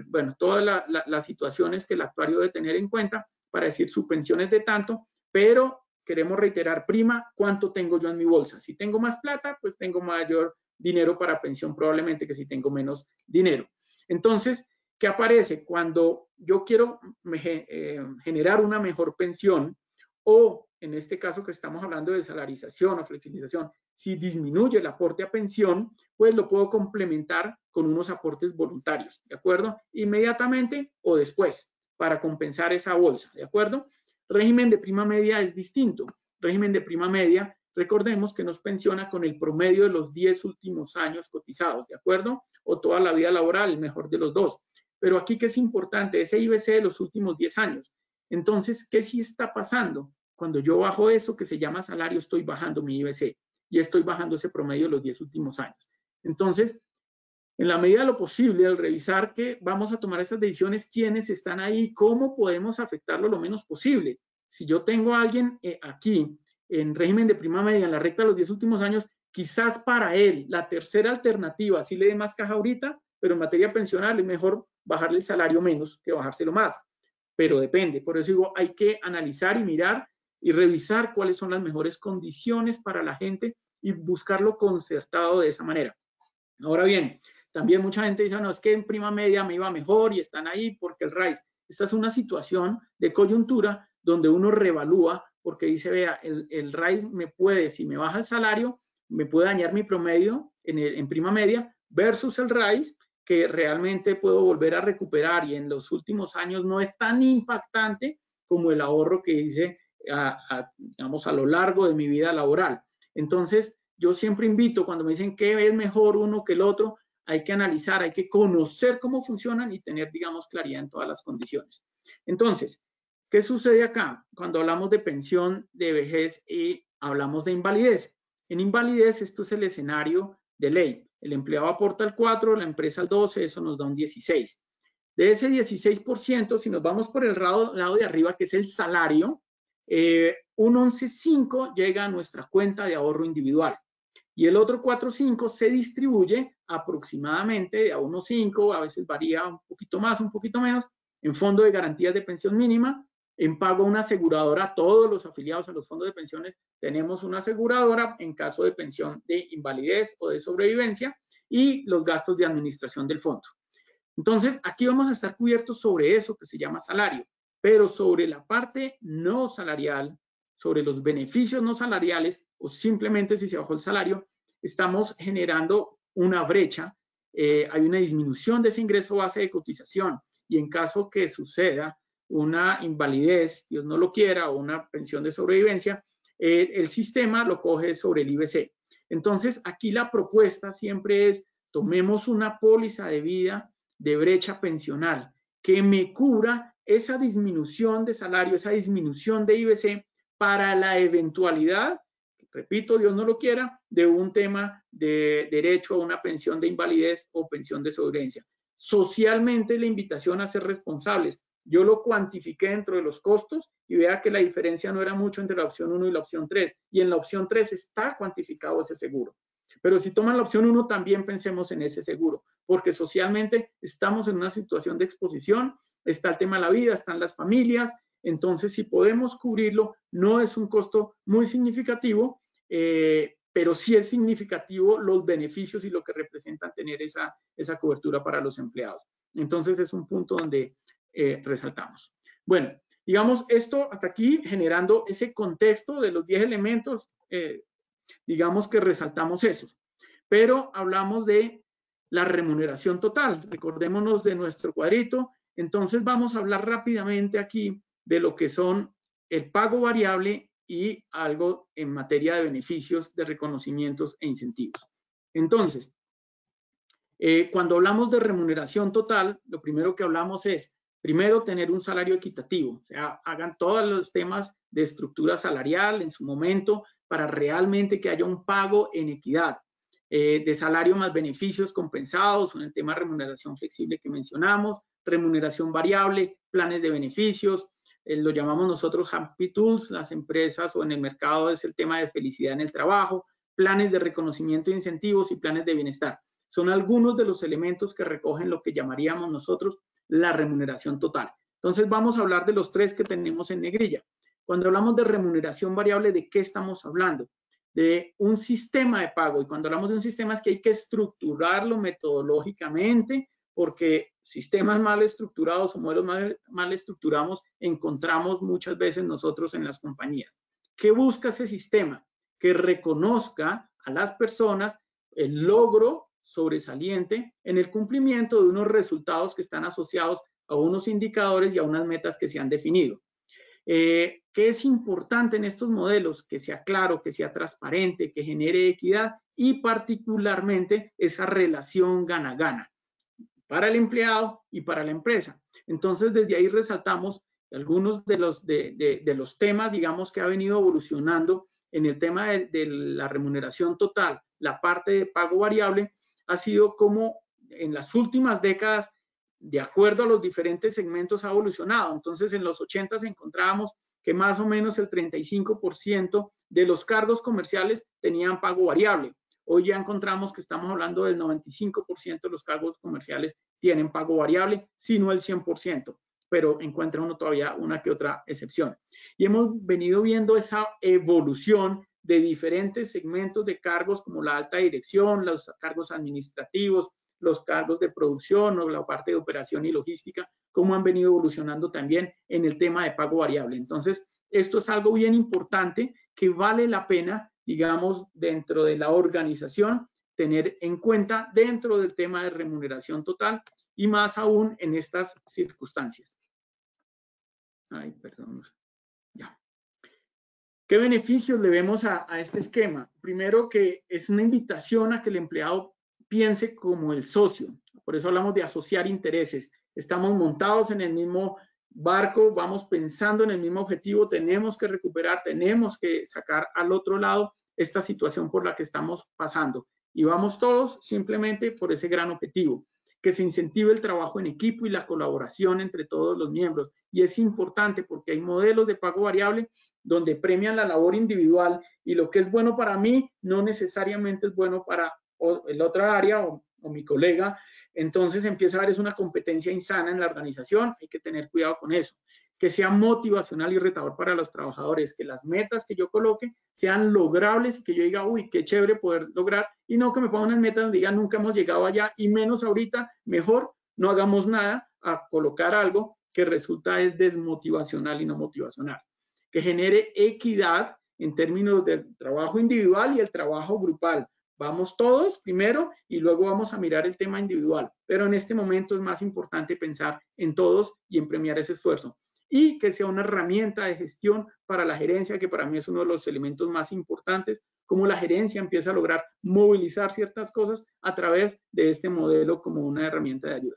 B: bueno, todas las situaciones que el actuario debe tener en cuenta para decir su pensión es de tanto, pero queremos reiterar, prima, ¿cuánto tengo yo en mi bolsa? Si tengo más plata, pues tengo mayor dinero para pensión probablemente que si tengo menos dinero. Entonces, ¿qué aparece? Cuando yo quiero generar una mejor pensión o, en este caso que estamos hablando de salarización o flexibilización, si disminuye el aporte a pensión, pues lo puedo complementar con unos aportes voluntarios, ¿de acuerdo? Inmediatamente o después, para compensar esa bolsa, ¿de acuerdo? Régimen de prima media es distinto. Régimen de prima media, recordemos que nos pensiona con el promedio de los 10 últimos años cotizados, ¿de acuerdo? O toda la vida laboral, el mejor de los dos. Pero aquí, ¿qué es importante? Ese IBC de los últimos 10 años. Entonces, ¿qué sí está pasando? Cuando yo bajo eso que se llama salario, estoy bajando mi IBC y estoy bajando ese promedio de los 10 últimos años. Entonces, en la medida de lo posible, al revisar que vamos a tomar esas decisiones, quiénes están ahí, cómo podemos afectarlo lo menos posible. Si yo tengo a alguien aquí en régimen de prima media en la recta de los 10 últimos años, quizás para él la tercera alternativa sí le dé más caja ahorita, pero en materia pensional es mejor bajarle el salario menos que bajárselo más. Pero depende. Por eso digo, hay que analizar y mirar y revisar cuáles son las mejores condiciones para la gente y buscarlo concertado de esa manera. Ahora bien, también mucha gente dice, no, es que en prima media me iba mejor y están ahí porque el RAIS. Esta es una situación de coyuntura donde uno revalúa porque dice, vea, el RAIS me puede, si me baja el salario, me puede dañar mi promedio en prima media versus el RAIS, que realmente puedo volver a recuperar y en los últimos años no es tan impactante como el ahorro que hice, digamos, a lo largo de mi vida laboral. Entonces, yo siempre invito, cuando me dicen qué es mejor uno que el otro, hay que analizar, hay que conocer cómo funcionan y tener, digamos, claridad en todas las condiciones. Entonces, ¿qué sucede acá cuando hablamos de pensión de vejez y hablamos de invalidez? En invalidez, esto es el escenario de ley. El empleado aporta el 4, la empresa el 12, eso nos da un 16. De ese 16%, si nos vamos por el lado de arriba, que es el salario, un 11.5 llega a nuestra cuenta de ahorro individual. Y el otro 4.5 se distribuye aproximadamente a 1.5, a veces varía un poquito más, un poquito menos, en fondo de garantías de pensión mínima, en pago a una aseguradora. Todos los afiliados a los fondos de pensiones tenemos una aseguradora en caso de pensión de invalidez o de sobrevivencia y los gastos de administración del fondo. Entonces, aquí vamos a estar cubiertos sobre eso que se llama salario, pero sobre la parte no salarial, sobre los beneficios no salariales o simplemente si se bajó el salario, estamos generando una brecha, hay una disminución de ese ingreso base de cotización y en caso que suceda una invalidez, Dios no lo quiera, o una pensión de sobrevivencia, el sistema lo coge sobre el IBC. Entonces, aquí la propuesta siempre es, tomemos una póliza de vida de brecha pensional que me cubra esa disminución de salario, esa disminución de IBC para la eventualidad, repito, Dios no lo quiera, de un tema de derecho a una pensión de invalidez o pensión de sobrevivencia. Socialmente la invitación a ser responsables. Yo lo cuantifiqué dentro de los costos y vea que la diferencia no era mucho entre la opción 1 y la opción 3. Y en la opción 3 está cuantificado ese seguro. Pero si toman la opción 1, también pensemos en ese seguro, porque socialmente estamos en una situación de exposición, está el tema de la vida, están las familias, entonces si podemos cubrirlo, no es un costo muy significativo, pero sí es significativo los beneficios y lo que representan tener esa cobertura para los empleados. Entonces es un punto donde resaltamos. Bueno, digamos esto hasta aquí generando ese contexto de los 10 elementos, digamos que resaltamos esos. Pero hablamos de la remuneración total. Recordémonos de nuestro cuadrito. Entonces vamos a hablar rápidamente aquí de lo que son el pago variable y algo en materia de beneficios, de reconocimientos e incentivos. Entonces, cuando hablamos de remuneración total, lo primero que hablamos es, primero, tener un salario equitativo. O sea, hagan todos los temas de estructura salarial en su momento para realmente que haya un pago en equidad. De salario más beneficios compensados, en el tema de remuneración flexible que mencionamos, remuneración variable, planes de beneficios, lo llamamos nosotros Happy Tools, las empresas o en el mercado es el tema de felicidad en el trabajo, planes de reconocimiento de incentivos y planes de bienestar. Son algunos de los elementos que recogen lo que llamaríamos nosotros la remuneración total. Entonces vamos a hablar de los tres que tenemos en negrilla. Cuando hablamos de remuneración variable, ¿de qué estamos hablando? De un sistema de pago. Y cuando hablamos de un sistema es que hay que estructurarlo metodológicamente, porque sistemas mal estructurados o modelos mal estructurados encontramos muchas veces nosotros en las compañías. ¿Qué busca ese sistema? Que reconozca a las personas el logro sobresaliente en el cumplimiento de unos resultados que están asociados a unos indicadores y a unas metas que se han definido. ¿Qué es importante en estos modelos? Que sea claro, que sea transparente, que genere equidad y particularmente esa relación gana-gana para el empleado y para la empresa. Entonces, desde ahí resaltamos algunos de los temas, digamos, que ha venido evolucionando en el tema de la remuneración total. La parte de pago variable ha sido como en las últimas décadas, de acuerdo a los diferentes segmentos, ha evolucionado. Entonces, en los 80 encontrábamos que más o menos el 35% de los cargos comerciales tenían pago variable. Hoy ya encontramos que estamos hablando del 95% de los cargos comerciales tienen pago variable, si no el 100%, pero encuentra uno todavía una que otra excepción. Y hemos venido viendo esa evolución de diferentes segmentos de cargos como la alta dirección, los cargos administrativos, los cargos de producción o la parte de operación y logística, cómo han venido evolucionando también en el tema de pago variable. Entonces, esto es algo bien importante que vale la pena, digamos, dentro de la organización, tener en cuenta dentro del tema de remuneración total y más aún en estas circunstancias. Ay, perdón. Ya. ¿Qué beneficios le vemos a este esquema? Primero, que es una invitación a que el empleado piense como el socio. Por eso hablamos de asociar intereses. Estamos montados en el mismo barco, vamos pensando en el mismo objetivo, tenemos que recuperar, tenemos que sacar al otro lado esta situación por la que estamos pasando. Y vamos todos simplemente por ese gran objetivo, que se incentive el trabajo en equipo y la colaboración entre todos los miembros. Y es importante porque hay modelos de pago variable donde premian la labor individual y lo que es bueno para mí no necesariamente es bueno para el otra área o mi colega. Entonces empieza a haber una competencia insana en la organización, hay que tener cuidado con eso. Que sea motivacional y retador para los trabajadores, que las metas que yo coloque sean logrables y que yo diga, uy, qué chévere poder lograr, y no que me pongan unas metas donde diga, nunca hemos llegado allá, y menos ahorita, mejor no hagamos nada a colocar algo que resulta es desmotivacional y no motivacional. Que genere equidad en términos del trabajo individual y el trabajo grupal. Vamos todos primero y luego vamos a mirar el tema individual, pero en este momento es más importante pensar en todos y en premiar ese esfuerzo. Y que sea una herramienta de gestión para la gerencia, que para mí es uno de los elementos más importantes, cómo la gerencia empieza a lograr movilizar ciertas cosas a través de este modelo como una herramienta de ayuda.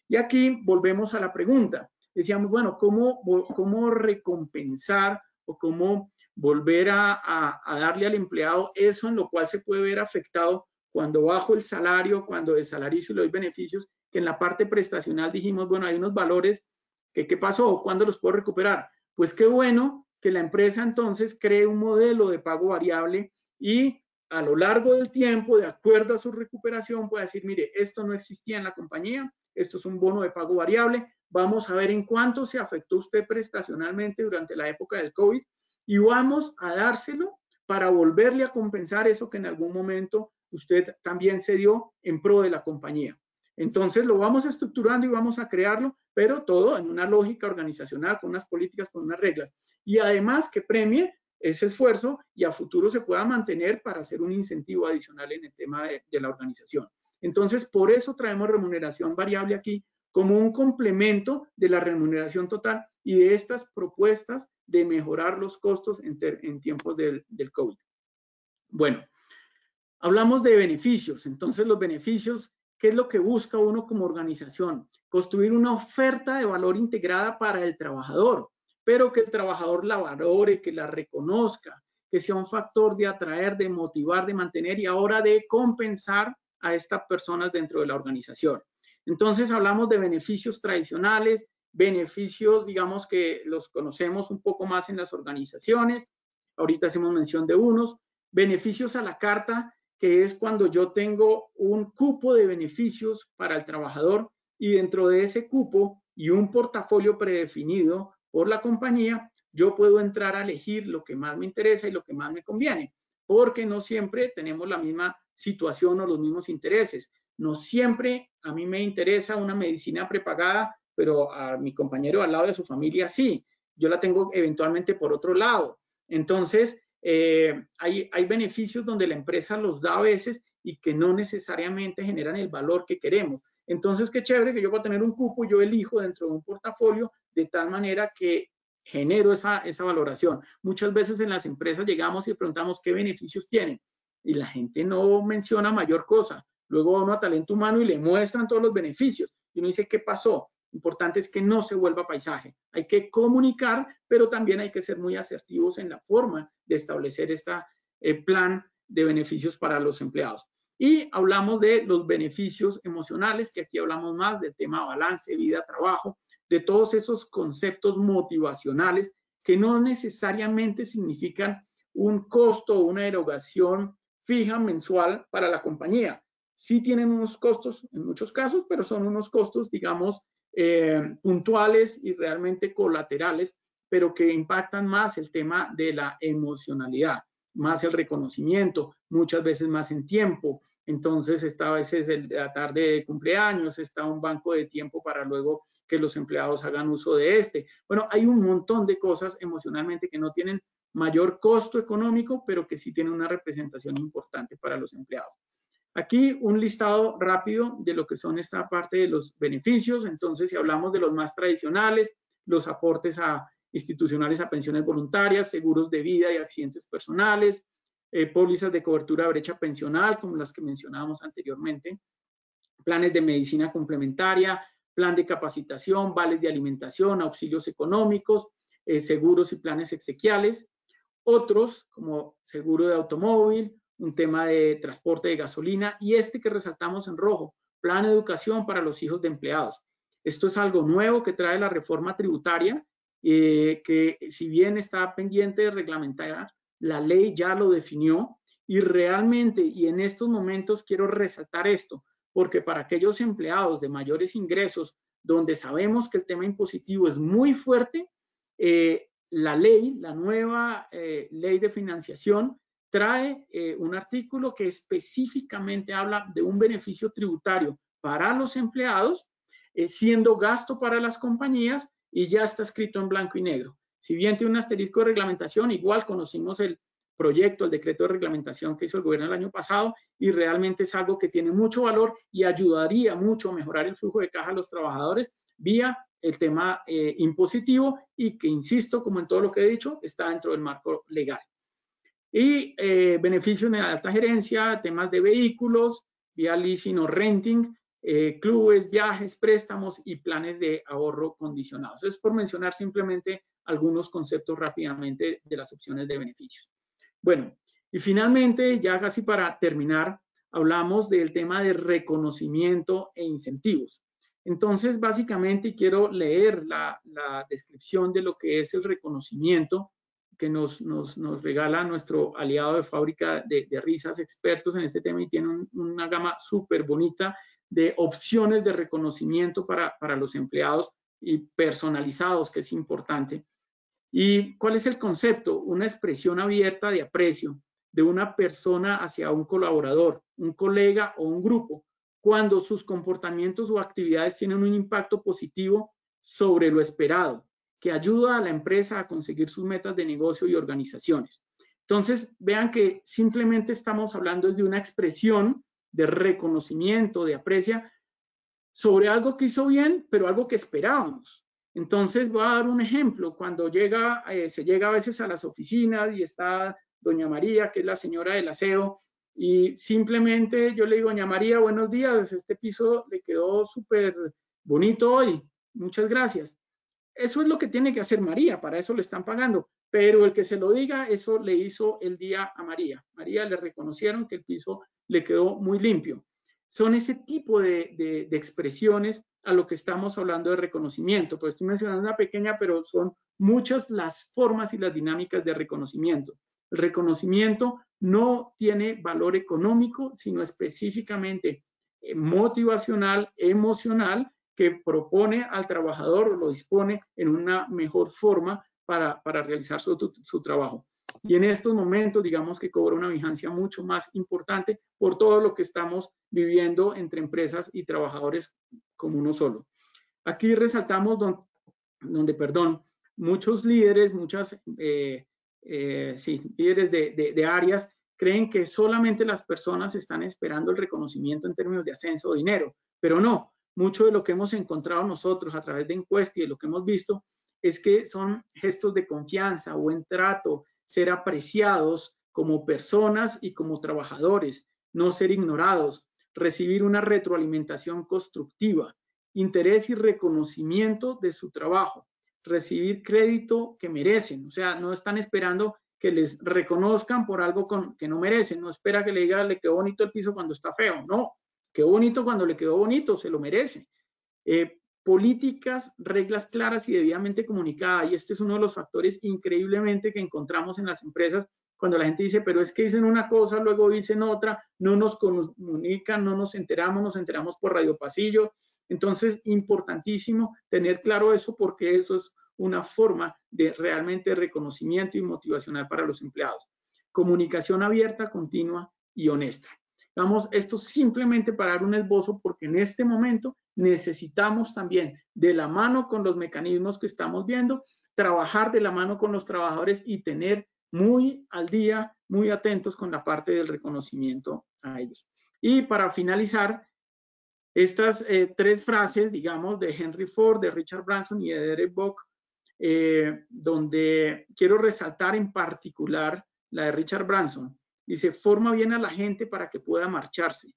B: Y aquí volvemos a la pregunta. Decíamos, bueno, ¿cómo recompensar o cómo volver a darle al empleado eso en lo cual se puede ver afectado cuando bajo el salario, cuando desalarizo y le doy beneficios, que en la parte prestacional dijimos, bueno, hay unos valores que ¿qué pasó? ¿Cuándo los puedo recuperar? Pues qué bueno que la empresa entonces cree un modelo de pago variable y a lo largo del tiempo, de acuerdo a su recuperación, pueda decir, mire, esto no existía en la compañía, esto es un bono de pago variable, vamos a ver en cuánto se afectó usted prestacionalmente durante la época del COVID y vamos a dárselo para volverle a compensar eso que en algún momento usted también se dio en pro de la compañía. Entonces lo vamos estructurando y vamos a crearlo, pero todo en una lógica organizacional, con unas políticas, con unas reglas. Y además que premie ese esfuerzo y a futuro se pueda mantener para hacer un incentivo adicional en el tema de la organización. Entonces, por eso traemos remuneración variable aquí como un complemento de la remuneración total y de estas propuestas de mejorar los costos en tiempos del COVID. Bueno, hablamos de beneficios. Entonces, los beneficios, ¿qué es lo que busca uno como organización? Construir una oferta de valor integrada para el trabajador, pero que el trabajador la valore, que la reconozca, que sea un factor de atraer, de motivar, de mantener y ahora de compensar a estas personas dentro de la organización. Entonces, hablamos de beneficios tradicionales, beneficios, digamos, que los conocemos un poco más en las organizaciones. Ahorita hacemos mención de unos. Beneficios a la carta, que es cuando yo tengo un cupo de beneficios para el trabajador y dentro de ese cupo y un portafolio predefinido por la compañía, yo puedo entrar a elegir lo que más me interesa y lo que más me conviene, porque no siempre tenemos la misma situación o los mismos intereses. No siempre a mí me interesa una medicina prepagada, pero a mi compañero al lado de su familia sí. Yo la tengo eventualmente por otro lado. Entonces, hay beneficios donde la empresa los da a veces y que no necesariamente generan el valor que queremos. Entonces, qué chévere que yo pueda tener un cupo, yo elijo dentro de un portafolio de tal manera que genero esa valoración. Muchas veces en las empresas llegamos y preguntamos qué beneficios tienen y la gente no menciona mayor cosa. Luego va uno a talento humano y le muestran todos los beneficios y uno dice, ¿qué pasó? Importante es que no se vuelva paisaje. Hay que comunicar, pero también hay que ser muy asertivos en la forma de establecer este plan de beneficios para los empleados. Y hablamos de los beneficios emocionales, que aquí hablamos más del tema balance, vida, trabajo, de todos esos conceptos motivacionales que no necesariamente significan un costo o una erogación fija mensual para la compañía. Sí tienen unos costos en muchos casos, pero son unos costos, digamos, puntuales y realmente colaterales, pero que impactan más el tema de la emocionalidad, más el reconocimiento, muchas veces más en tiempo. Entonces está a veces la tarde de cumpleaños, está un banco de tiempo para luego que los empleados hagan uso de este. Bueno, hay un montón de cosas emocionalmente que no tienen mayor costo económico, pero que sí tienen una representación importante para los empleados. Aquí un listado rápido de lo que son esta parte de los beneficios. Entonces, si hablamos de los más tradicionales, los aportes institucionales a pensiones voluntarias, seguros de vida y accidentes personales, pólizas de cobertura de brecha pensional, como las que mencionábamos anteriormente, planes de medicina complementaria, plan de capacitación, vales de alimentación, auxilios económicos, seguros y planes exequiales. Otros, como seguro de automóvil, un tema de transporte de gasolina y este que resaltamos en rojo, plan de educación para los hijos de empleados. Esto es algo nuevo que trae la reforma tributaria, que si bien está pendiente de reglamentar, la ley ya lo definió y realmente, y en estos momentos quiero resaltar esto, porque para aquellos empleados de mayores ingresos, donde sabemos que el tema impositivo es muy fuerte, la ley, la nueva ley de financiación, trae un artículo que específicamente habla de un beneficio tributario para los empleados, siendo gasto para las compañías y ya está escrito en blanco y negro. Si bien tiene un asterisco de reglamentación, igual conocimos el proyecto, el decreto de reglamentación que hizo el gobierno el año pasado y realmente es algo que tiene mucho valor y ayudaría mucho a mejorar el flujo de caja a los trabajadores vía el tema impositivo y que, insisto, como en todo lo que he dicho, está dentro del marco legal. Y beneficios de alta gerencia, temas de vehículos, vía leasing o renting, clubes, viajes, préstamos y planes de ahorro condicionados. Es por mencionar simplemente algunos conceptos rápidamente de las opciones de beneficios. Bueno, y finalmente, ya casi para terminar, hablamos del tema de reconocimiento e incentivos. Entonces, básicamente, quiero leer la descripción de lo que es el reconocimiento que nos regala nuestro aliado de fábrica de risas, expertos en este tema, y tiene una gama súper bonita de opciones de reconocimiento para los empleados y personalizados, que es importante. ¿Y cuál es el concepto? Una expresión abierta de aprecio de una persona hacia un colaborador, un colega o un grupo, cuando sus comportamientos o actividades tienen un impacto positivo sobre lo esperado, que ayuda a la empresa a conseguir sus metas de negocio y organizaciones. Entonces, vean que simplemente estamos hablando de una expresión de reconocimiento, de aprecio sobre algo que hizo bien, pero algo que esperábamos. Entonces, voy a dar un ejemplo. Cuando se llega a veces a las oficinas y está doña María, que es la señora del aseo, y simplemente yo le digo, doña María, buenos días, este piso le quedó súper bonito hoy, muchas gracias. Eso es lo que tiene que hacer María, para eso le están pagando, pero el que se lo diga, eso le hizo el día a María. María le reconocieron que el piso le quedó muy limpio. Son ese tipo de expresiones a lo que estamos hablando de reconocimiento. Pues estoy mencionando una pequeña, pero son muchas las formas y las dinámicas de reconocimiento. El reconocimiento no tiene valor económico, sino específicamente motivacional, emocional, que propone al trabajador o lo dispone en una mejor forma para realizar su trabajo. Y en estos momentos, digamos que cobra una vigencia mucho más importante por todo lo que estamos viviendo entre empresas y trabajadores como uno solo. Aquí resaltamos donde muchos líderes, líderes de áreas creen que solamente las personas están esperando el reconocimiento en términos de ascenso o dinero, pero no. Mucho de lo que hemos encontrado nosotros a través de encuestas y de lo que hemos visto es que son gestos de confianza, buen trato, ser apreciados como personas y como trabajadores, no ser ignorados, recibir una retroalimentación constructiva, interés y reconocimiento de su trabajo, recibir crédito que merecen, o sea, no están esperando que les reconozcan por algo que no merecen, no espera que le diga le quedó bonito el piso cuando está feo, no, quedó bonito cuando le quedó bonito, se lo merece. Políticas, reglas claras y debidamente comunicadas, y este es uno de los factores increíblemente que encontramos en las empresas cuando la gente dice, pero es que dicen una cosa, luego dicen otra, no nos comunican, no nos enteramos por radio pasillo. Entonces, importantísimo tener claro eso porque eso es una forma de realmente reconocimiento y motivacional para los empleados. Comunicación abierta, continua y honesta. Vamos, esto simplemente para dar un esbozo porque en este momento necesitamos también de la mano con los mecanismos que estamos viendo, trabajar de la mano con los trabajadores y tener muy al día, muy atentos con la parte del reconocimiento a ellos. Y para finalizar, estas tres frases, digamos, de Henry Ford, de Richard Branson y de Derek Bock, donde quiero resaltar en particular la de Richard Branson. Dice, forma bien a la gente para que pueda marcharse.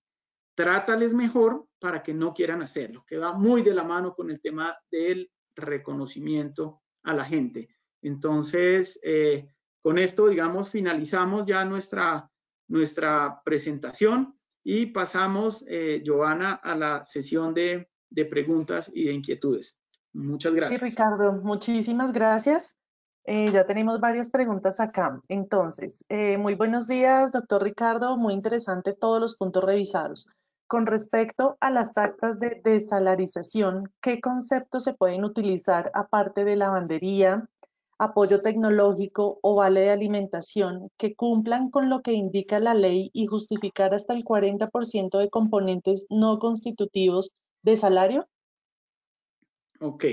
B: Trátales mejor para que no quieran hacerlo, que va muy de la mano con el tema del reconocimiento a la gente. Entonces, con esto, digamos, finalizamos ya nuestra presentación y pasamos, Joana, a la sesión de preguntas y de inquietudes. Muchas
A: Sí,
B: gracias.
A: Ricardo, muchísimas gracias. Ya tenemos varias preguntas acá. Entonces, muy buenos días, doctor Ricardo. Muy interesante todos los puntos revisados. Con respecto a las actas de desalarización, ¿qué conceptos se pueden utilizar aparte de lavandería, apoyo tecnológico o vale de alimentación que cumplan con lo que indica la ley y justificar hasta el 40% de componentes no constitutivos de salario?
B: Ok.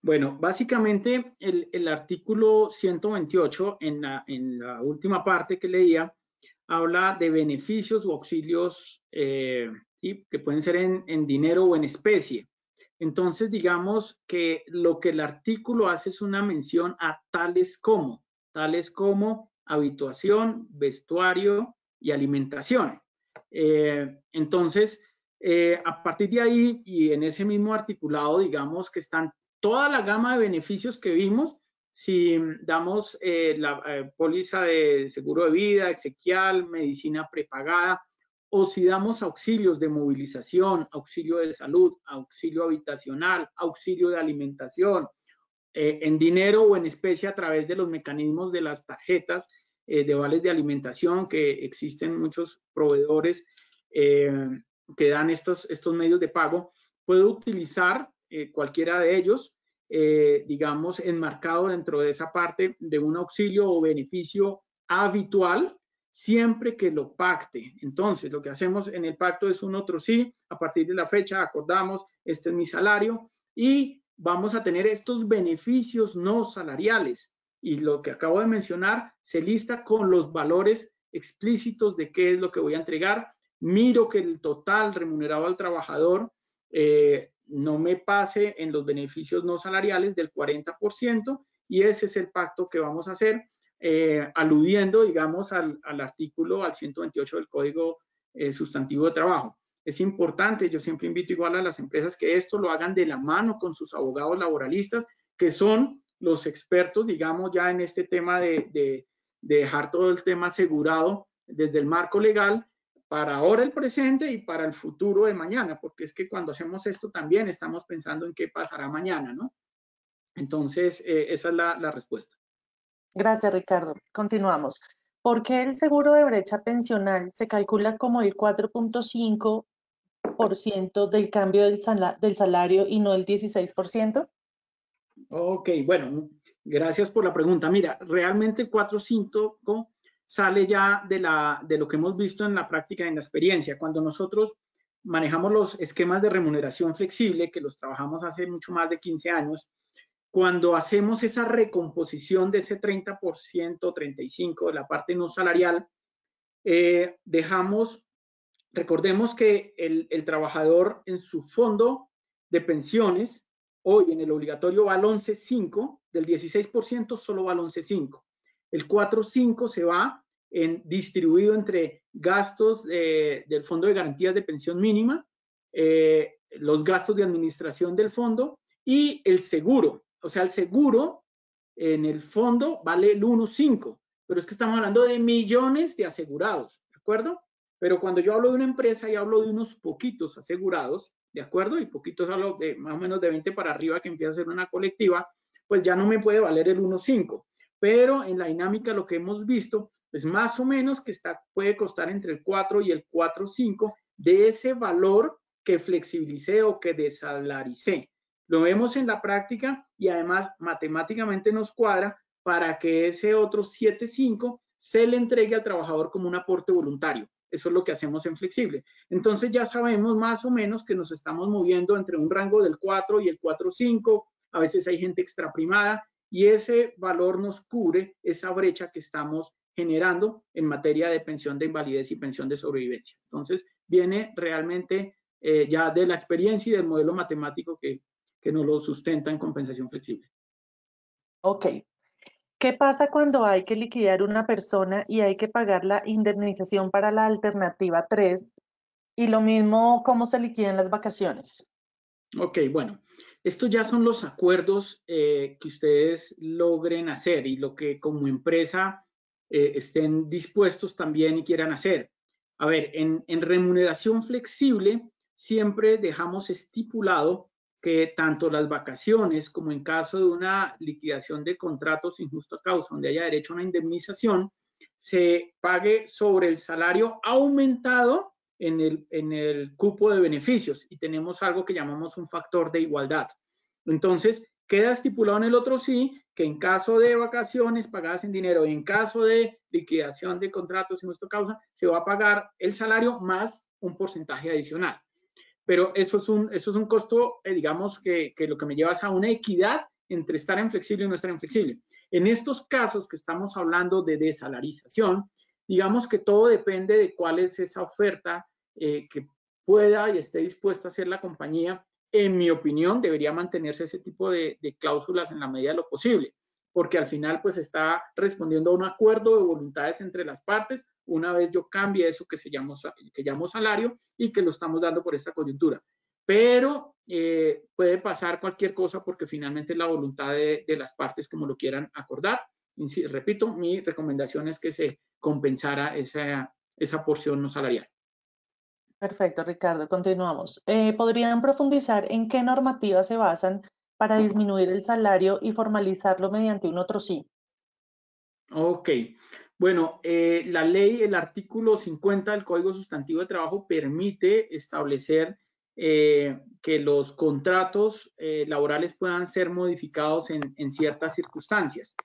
B: Bueno, básicamente el artículo 128 en la última parte que leía habla de beneficios o auxilios ¿sí? que pueden ser en dinero o en especie. Entonces, digamos que lo que el artículo hace es una mención a tales como habitación, vestuario y alimentación. Entonces, a partir de ahí y en ese mismo articulado, digamos que están toda la gama de beneficios que vimos. Si damos la póliza de seguro de vida, exequial, medicina prepagada, o si damos auxilios de movilización, auxilio de salud, auxilio habitacional, auxilio de alimentación, en dinero o en especie a través de los mecanismos de las tarjetas de vales de alimentación, que existen muchos proveedores que dan estos medios de pago, puedo utilizar cualquiera de ellos digamos, enmarcado dentro de esa parte de un auxilio o beneficio habitual, siempre que lo pacte. Entonces, lo que hacemos en el pacto es un otro sí, a partir de la fecha acordamos, este es mi salario, y vamos a tener estos beneficios no salariales. Y lo que acabo de mencionar se lista con los valores explícitos de qué es lo que voy a entregar. Miro que el total remunerado al trabajador no me pase en los beneficios no salariales del 40%, y ese es el pacto que vamos a hacer, aludiendo, digamos, al artículo, al 128 del Código Sustantivo de Trabajo. Es importante, yo siempre invito igual a las empresas que esto lo hagan de la mano con sus abogados laboralistas, que son los expertos, digamos, ya en este tema de dejar todo el tema asegurado desde el marco legal para ahora el presente y para el futuro de mañana, porque es que cuando hacemos esto también estamos pensando en qué pasará mañana, ¿no? Entonces, esa es la respuesta.
A: Gracias, Ricardo. Continuamos. ¿Por qué el seguro de brecha pensional se calcula como el 4.5% del cambio del salario y no el 16%?
B: Ok, bueno, gracias por la pregunta. Mira, realmente el 4.5 sale ya de lo que hemos visto en la práctica, en la experiencia. Cuando nosotros manejamos los esquemas de remuneración flexible, que los trabajamos hace mucho más de 15 años, cuando hacemos esa recomposición de ese 30%, 35% de la parte no salarial, recordemos que el trabajador en su fondo de pensiones, hoy en el obligatorio va al 11.5, del 16% solo va al 11.5. El 4.5 se va distribuido entre gastos del Fondo de Garantías de Pensión Mínima, los gastos de administración del fondo y el seguro. O sea, el seguro en el fondo vale el 1.5, pero es que estamos hablando de millones de asegurados, ¿de acuerdo? Pero cuando yo hablo de una empresa y hablo de unos poquitos asegurados, ¿de acuerdo? Y poquitos hablo de más o menos de 20 para arriba que empieza a ser una colectiva, pues ya no me puede valer el 1.5. Pero en la dinámica lo que hemos visto es más o menos que puede costar entre el 4 y el 4.5 de ese valor que flexibilicé o que desalaricé. Lo vemos en la práctica y además matemáticamente nos cuadra para que ese otro 7.5 se le entregue al trabajador como un aporte voluntario. Eso es lo que hacemos en Flexible. Entonces ya sabemos más o menos que nos estamos moviendo entre un rango del 4 y el 4.5. A veces hay gente extraprimada y ese valor nos cubre esa brecha que estamos generando en materia de pensión de invalidez y pensión de sobrevivencia. Entonces viene realmente ya de la experiencia y del modelo matemático que nos lo sustenta en compensación flexible.
A: Ok. ¿Qué pasa cuando hay que liquidar una persona y hay que pagar la indemnización para la alternativa 3? Y lo mismo, ¿cómo se liquidan las vacaciones?
B: Ok, bueno, estos ya son los acuerdos que ustedes logren hacer y lo que como empresa estén dispuestos también y quieran hacer. A ver, en remuneración flexible siempre dejamos estipulado que tanto las vacaciones como en caso de una liquidación de contratos sin justa causa, donde haya derecho a una indemnización, se pague sobre el salario aumentado en el cupo de beneficios y tenemos algo que llamamos un factor de igualdad. Entonces, queda estipulado en el otro sí que en caso de vacaciones pagadas en dinero y en caso de liquidación de contratos sin justa causa, se va a pagar el salario más un porcentaje adicional. Pero eso es un costo, digamos, que lo que me lleva es a una equidad entre estar en flexible y no estar en flexible. En estos casos que estamos hablando de desalarización, digamos que todo depende de cuál es esa oferta que pueda y esté dispuesta a hacer la compañía. En mi opinión, debería mantenerse ese tipo de cláusulas en la medida de lo posible, porque al final pues está respondiendo a un acuerdo de voluntades entre las partes una vez yo cambie eso que llamo salario y que lo estamos dando por esta coyuntura. Pero puede pasar cualquier cosa porque finalmente es la voluntad de las partes como lo quieran acordar. Y repito, mi recomendación es que se compensara esa porción no salarial.
A: Perfecto, Ricardo. Continuamos. ¿Podrían profundizar en qué normativas se basan para disminuir el salario y formalizarlo mediante un otro sí?
B: Ok. Bueno, la ley, el artículo 50 del Código Sustantivo de Trabajo permite establecer que los contratos laborales puedan ser modificados en ciertas circunstancias.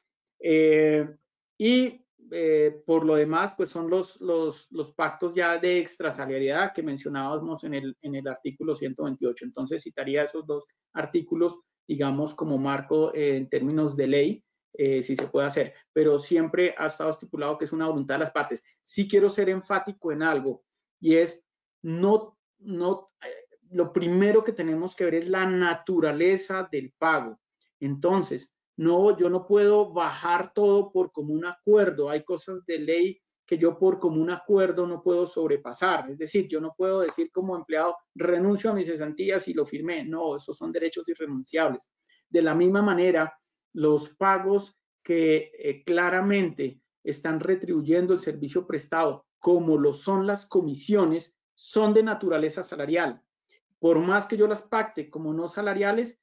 B: Por lo demás, pues son los pactos ya de extrasalariedad que mencionábamos en el artículo 128. Entonces, citaría esos dos artículos, digamos, como marco en términos de ley, si se puede hacer. Pero siempre ha estado estipulado que es una voluntad de las partes. Sí quiero ser enfático en algo, y es lo primero que tenemos que ver es la naturaleza del pago. Entonces, no, yo no puedo bajar todo por común acuerdo. Hay cosas de ley que yo por común acuerdo no puedo sobrepasar. Es decir, yo no puedo decir como empleado, renuncio a mis cesantías y lo firmé. No, esos son derechos irrenunciables. De la misma manera, los pagos que claramente están retribuyendo el servicio prestado, como lo son las comisiones, son de naturaleza salarial. Por más que yo las pacte como no salariales,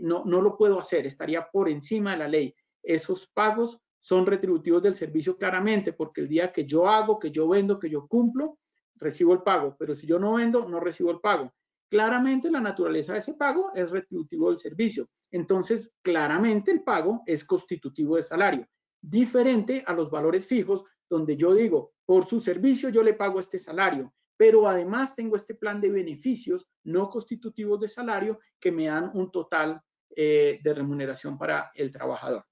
B: no lo puedo hacer, estaría por encima de la ley. Esos pagos son retributivos del servicio claramente, porque el día que yo hago, que yo vendo, que yo cumplo, recibo el pago, pero si yo no vendo, no recibo el pago. Claramente la naturaleza de ese pago es retributivo del servicio. Entonces, claramente el pago es constitutivo de salario, diferente a los valores fijos, donde yo digo, por su servicio yo le pago este salario, pero además tengo este plan de beneficios no constitutivos de salario que me dan un total de remuneración para el trabajador.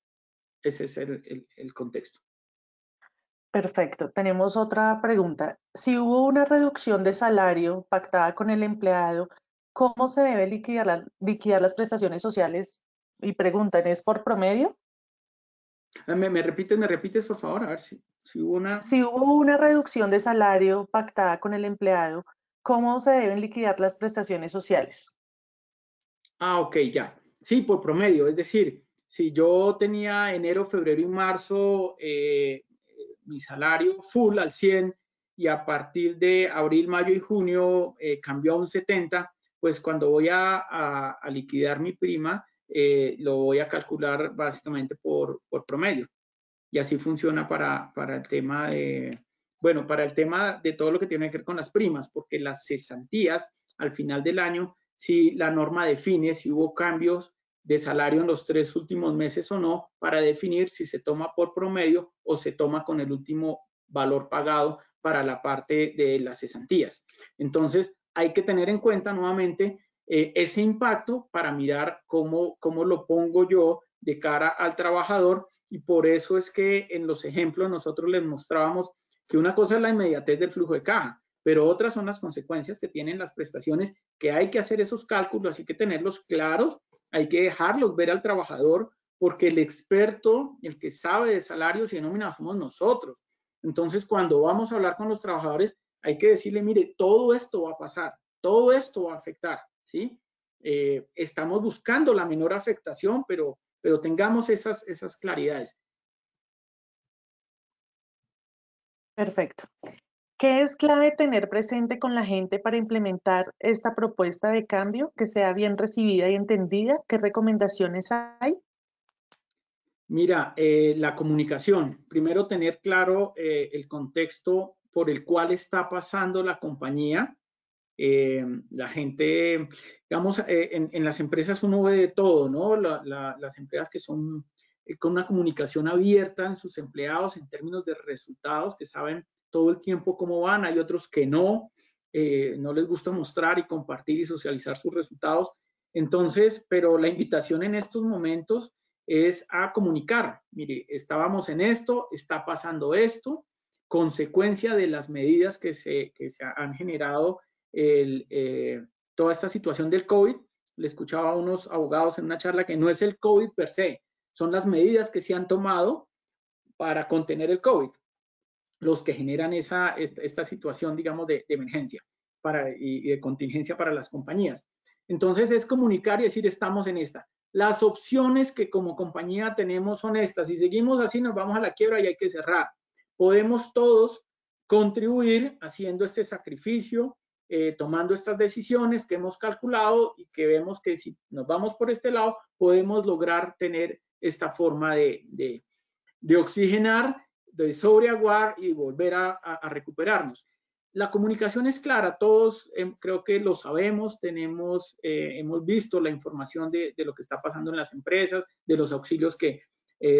B: Ese es el contexto.
A: Perfecto. Tenemos otra pregunta. Si hubo una reducción de salario pactada con el empleado, ¿cómo se debe liquidar las prestaciones sociales? Y preguntan, ¿es por promedio?
B: ¿Me repites, por favor? A ver si hubo una...
A: Si hubo una reducción de salario pactada con el empleado, ¿cómo se deben liquidar las prestaciones sociales?
B: Ah, ok, ya. Sí, por promedio. Es decir, si yo tenía enero, febrero y marzo mi salario full al 100 y a partir de abril, mayo y junio cambió a un 70, pues cuando voy a liquidar mi prima, lo voy a calcular básicamente por promedio. Y así funciona para el tema bueno, para el tema de todo lo que tiene que ver con las primas, porque las cesantías al final del año, si la norma define si hubo cambios de salario en los 3 últimos meses o no, para definir si se toma por promedio o se toma con el último valor pagado para la parte de las cesantías. Entonces, hay que tener en cuenta nuevamente ese impacto para mirar cómo lo pongo yo de cara al trabajador, y por eso es que en los ejemplos nosotros les mostrábamos que una cosa es la inmediatez del flujo de caja, pero otras son las consecuencias que tienen las prestaciones, que hay que hacer esos cálculos, hay que tenerlos claros, hay que dejarlos ver al trabajador, porque el experto, el que sabe de salarios y de nóminas somos nosotros. Entonces, cuando vamos a hablar con los trabajadores, hay que decirle, mire, todo esto va a pasar, todo esto va a afectar, ¿sí? Estamos buscando la menor afectación, pero tengamos esas claridades.
A: Perfecto. ¿Qué es clave tener presente con la gente para implementar esta propuesta de cambio que sea bien recibida y entendida? ¿Qué recomendaciones hay?
B: Mira, la comunicación. Primero, tener claro el contexto por el cual está pasando la compañía. La gente, digamos, en las empresas uno ve de todo, ¿no? Las empresas que son con una comunicación abierta en sus empleados en términos de resultados, que saben todo el tiempo cómo van. Hay otros que no les gusta mostrar y compartir y socializar sus resultados. Entonces, pero la invitación en estos momentos es a comunicar. Mire, estábamos en esto, está pasando esto, consecuencia de las medidas que se han generado toda esta situación del COVID. Le escuchaba a unos abogados en una charla que no es el COVID per se, son las medidas que se han tomado para contener el COVID, los que generan esta situación, digamos, de emergencia y de contingencia para las compañías. Entonces es comunicar y decir, estamos en esta. Las opciones que como compañía tenemos son estas. Si seguimos así, nos vamos a la quiebra y hay que cerrar. Podemos todos contribuir haciendo este sacrificio, tomando estas decisiones que hemos calculado y que vemos que si nos vamos por este lado, podemos lograr tener esta forma de oxigenar, de sobreaguar y volver a recuperarnos. la comunicación es clara, todos creo que lo sabemos, hemos visto la información de lo que está pasando en las empresas, de los auxilios que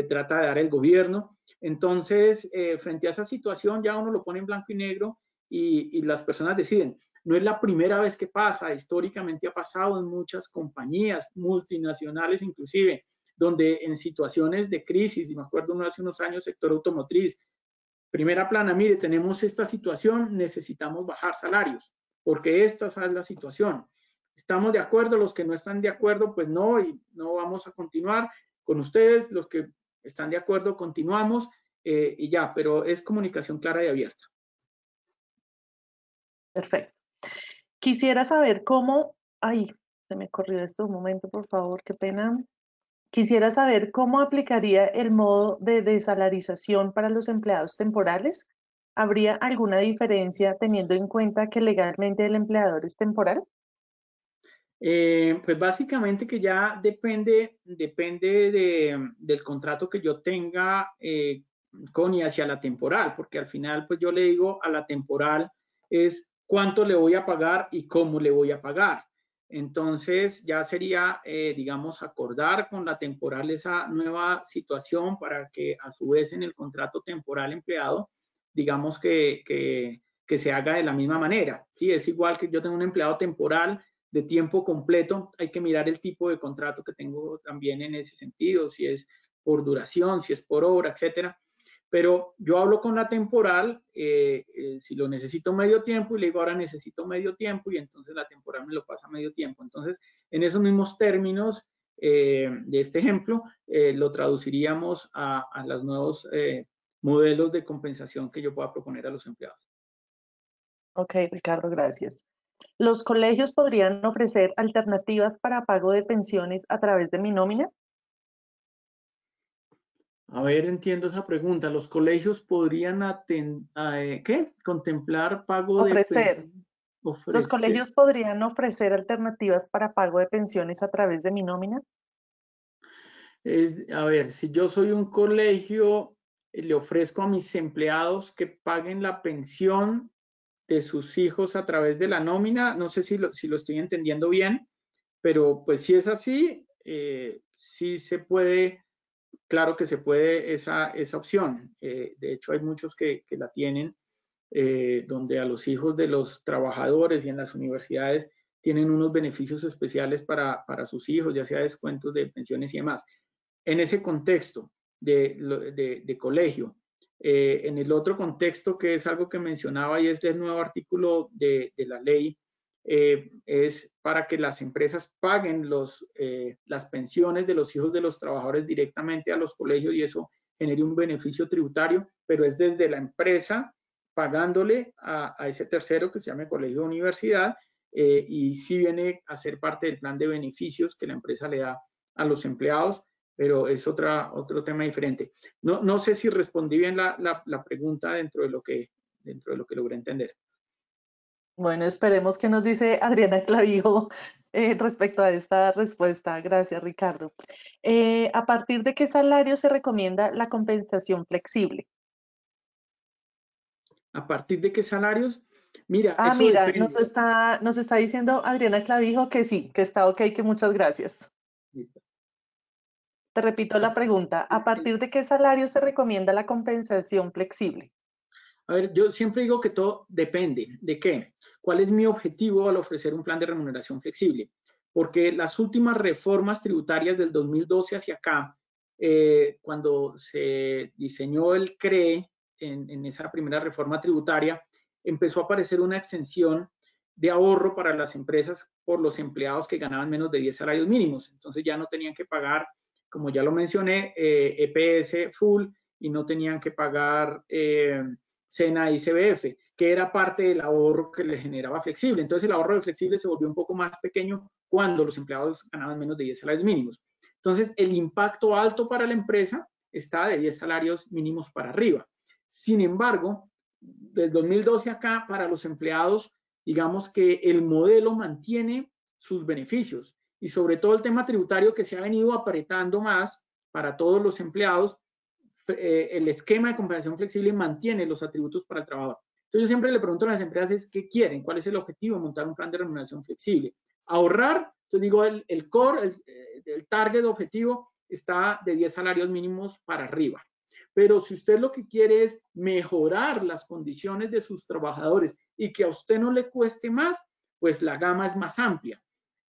B: trata de dar el gobierno. Entonces, frente a esa situación, ya uno lo pone en blanco y negro y las personas deciden. No es la primera vez que pasa, históricamente ha pasado en muchas compañías multinacionales inclusive, donde en situaciones de crisis, y me acuerdo hace unos años, sector automotriz, primera plana, mire, tenemos esta situación, necesitamos bajar salarios, porque esta es la situación. ¿Estamos de acuerdo? Los que no están de acuerdo, pues no, y no vamos a continuar con ustedes. Los que están de acuerdo, continuamos y ya, pero es comunicación clara y abierta.
A: Perfecto. Quisiera saber cómo, ay, se me corrió esto un momento, por favor, qué pena. Quisiera saber cómo aplicaría el modo de desalarización para los empleados temporales. ¿Habría alguna diferencia teniendo en cuenta que legalmente el empleador es temporal?
B: Pues básicamente que ya depende del contrato que yo tenga con y hacia la temporal, porque al final pues yo le digo a la temporal es cuánto le voy a pagar y cómo le voy a pagar. Entonces ya sería, digamos, acordar con la temporal esa nueva situación para que a su vez en el contrato temporal empleado, digamos que se haga de la misma manera. ¿Sí? Es igual que yo tengo un empleado temporal de tiempo completo, hay que mirar el tipo de contrato que tengo también en ese sentido, si es por duración, si es por hora, etcétera. Pero yo hablo con la temporal, si lo necesito medio tiempo y le digo ahora necesito medio tiempo y entonces la temporal me lo pasa medio tiempo. Entonces, en esos mismos términos de este ejemplo, lo traduciríamos a los nuevos modelos de compensación que yo pueda proponer a los empleados.
A: Ok, Ricardo, gracias. ¿Los colegios podrían ofrecer alternativas para pago de pensiones a través de mi nómina?
B: A ver, entiendo esa pregunta. ¿Los colegios podrían contemplar pago de
A: Ofrecer.
B: pensión?
A: ¿Los
B: Ofrecer.
A: colegios podrían ofrecer alternativas para pago de pensiones a través de mi nómina?
B: A ver, si yo soy un colegio, le ofrezco a mis empleados que paguen la pensión de sus hijos a través de la nómina. No sé si lo estoy entendiendo bien, pero pues si es así, sí se puede. Claro que se puede esa opción. De hecho, hay muchos que la tienen, donde a los hijos de los trabajadores y en las universidades tienen unos beneficios especiales para sus hijos, ya sea descuentos de pensiones y demás. En ese contexto de colegio. En el otro contexto, que es algo que mencionaba y es el nuevo artículo de la ley, es para que las empresas paguen las pensiones de los hijos de los trabajadores directamente a los colegios y eso genere un beneficio tributario, pero es desde la empresa pagándole a ese tercero que se llama colegio o universidad y sí viene a ser parte del plan de beneficios que la empresa le da a los empleados, pero es otro tema diferente. No sé si respondí bien la pregunta dentro de lo que logré entender.
A: Bueno, esperemos qué nos dice Adriana Clavijo respecto a esta respuesta. Gracias, Ricardo. ¿A partir de qué salario se recomienda la compensación flexible?
B: ¿A partir de qué salarios? Mira,
A: Ah,
B: eso
A: mira,
B: depende.
A: nos está diciendo Adriana Clavijo que sí, que está ok, que muchas gracias.
B: Listo.
A: Te repito la pregunta. ¿A partir de qué salario se recomienda la compensación flexible?
B: A ver, yo siempre digo que todo depende. ¿De qué? ¿Cuál es mi objetivo al ofrecer un plan de remuneración flexible? Porque las últimas reformas tributarias del 2012 hacia acá, cuando se diseñó el CRE en esa primera reforma tributaria, empezó a aparecer una exención de ahorro para las empresas por los empleados que ganaban menos de 10 salarios mínimos. Entonces ya no tenían que pagar, como ya lo mencioné, EPS full y no tenían que pagar SENA y CBF, que era parte del ahorro que le generaba flexible. Entonces el ahorro de flexible se volvió un poco más pequeño cuando los empleados ganaban menos de 10 salarios mínimos. Entonces el impacto alto para la empresa está de 10 salarios mínimos para arriba. Sin embargo, del 2012 acá, para los empleados, digamos que el modelo mantiene sus beneficios y sobre todo el tema tributario que se ha venido apretando más para todos los empleados, el esquema de compensación flexible mantiene los atributos para el trabajador. Entonces yo siempre le pregunto a las empresas qué quieren, cuál es el objetivo de montar un plan de remuneración flexible. Ahorrar, entonces digo, el core, el target objetivo está de 10 salarios mínimos para arriba. Pero si usted lo que quiere es mejorar las condiciones de sus trabajadores y que a usted no le cueste más, pues la gama es más amplia.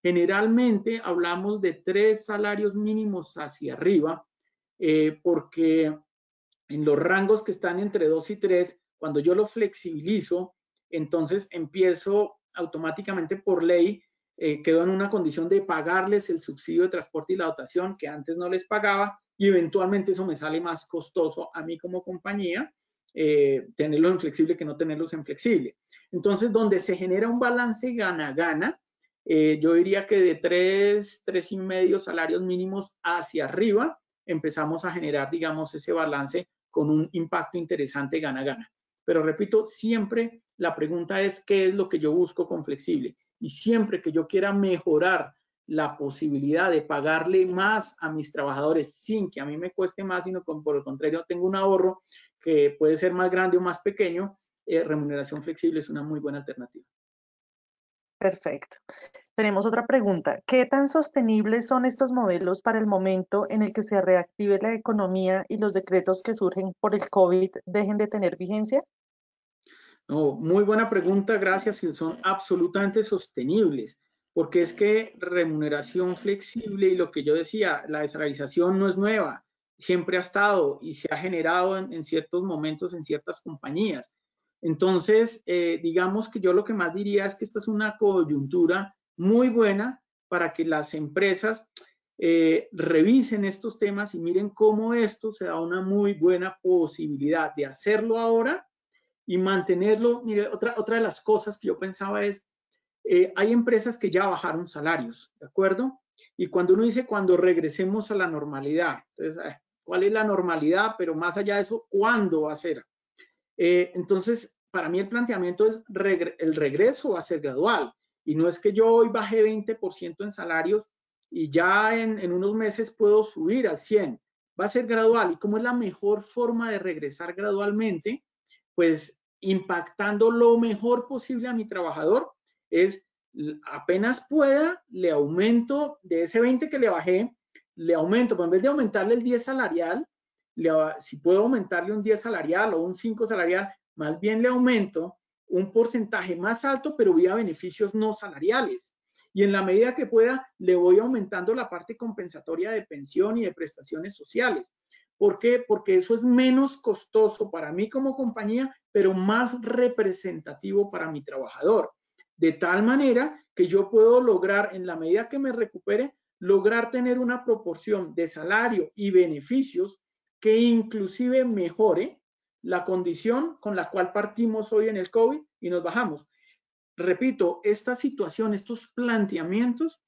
B: Generalmente hablamos de 3 salarios mínimos hacia arriba, porque en los rangos que están entre 2 y 3, cuando yo lo flexibilizo, entonces empiezo automáticamente por ley, quedo en una condición de pagarles el subsidio de transporte y la dotación que antes no les pagaba, y eventualmente eso me sale más costoso a mí como compañía, tenerlos en flexible que no tenerlos en flexible. Entonces, donde se genera un balance gana-gana, yo diría que de 3,5 salarios mínimos hacia arriba, empezamos a generar, digamos, ese balance con un impacto interesante gana-gana. Pero repito, siempre la pregunta es qué es lo que yo busco con flexible. Y siempre que yo quiera mejorar la posibilidad de pagarle más a mis trabajadores sin que a mí me cueste más, sino que por el contrario tengo un ahorro que puede ser más grande o más pequeño, remuneración flexible es una muy buena alternativa.
A: Perfecto. Tenemos otra pregunta. ¿Qué tan sostenibles son estos modelos para el momento en el que se reactive la economía y los decretos que surgen por el COVID dejen de tener vigencia?
B: No, muy buena pregunta, gracias. Son absolutamente sostenibles, porque es que remuneración flexible y lo que yo decía, la dessalarización no es nueva, siempre ha estado y se ha generado en ciertos momentos en ciertas compañías. Entonces, digamos que yo lo que más diría es que esta es una coyuntura muy buena para que las empresas revisen estos temas y miren cómo esto se da una muy buena posibilidad de hacerlo ahora y mantenerlo. Mire, otra de las cosas que yo pensaba es, hay empresas que ya bajaron salarios, ¿de acuerdo? Y cuando uno dice cuando regresemos a la normalidad, entonces, ¿cuál es la normalidad? Pero más allá de eso, ¿cuándo va a ser? Entonces, para mí el planteamiento es el regreso va a ser gradual. Y no es que yo hoy bajé 20% en salarios y ya en unos meses puedo subir al 100%. Va a ser gradual. ¿Y cómo es la mejor forma de regresar gradualmente? Pues impactando lo mejor posible a mi trabajador, es apenas pueda, le aumento de ese 20 que le bajé, le aumento, pues en vez de aumentarle el 10 salarial, si puedo aumentarle un 10 salarial o un 5 salarial, más bien le aumento un porcentaje más alto, pero vía beneficios no salariales. Y en la medida que pueda, le voy aumentando la parte compensatoria de pensión y de prestaciones sociales. ¿Por qué? Porque eso es menos costoso para mí como compañía, pero más representativo para mi trabajador. De tal manera que yo puedo lograr, en la medida que me recupere, lograr tener una proporción de salario y beneficios que inclusive mejore la condición con la cual partimos hoy en el COVID y nos bajamos. Repito, esta situación, estos planteamientos,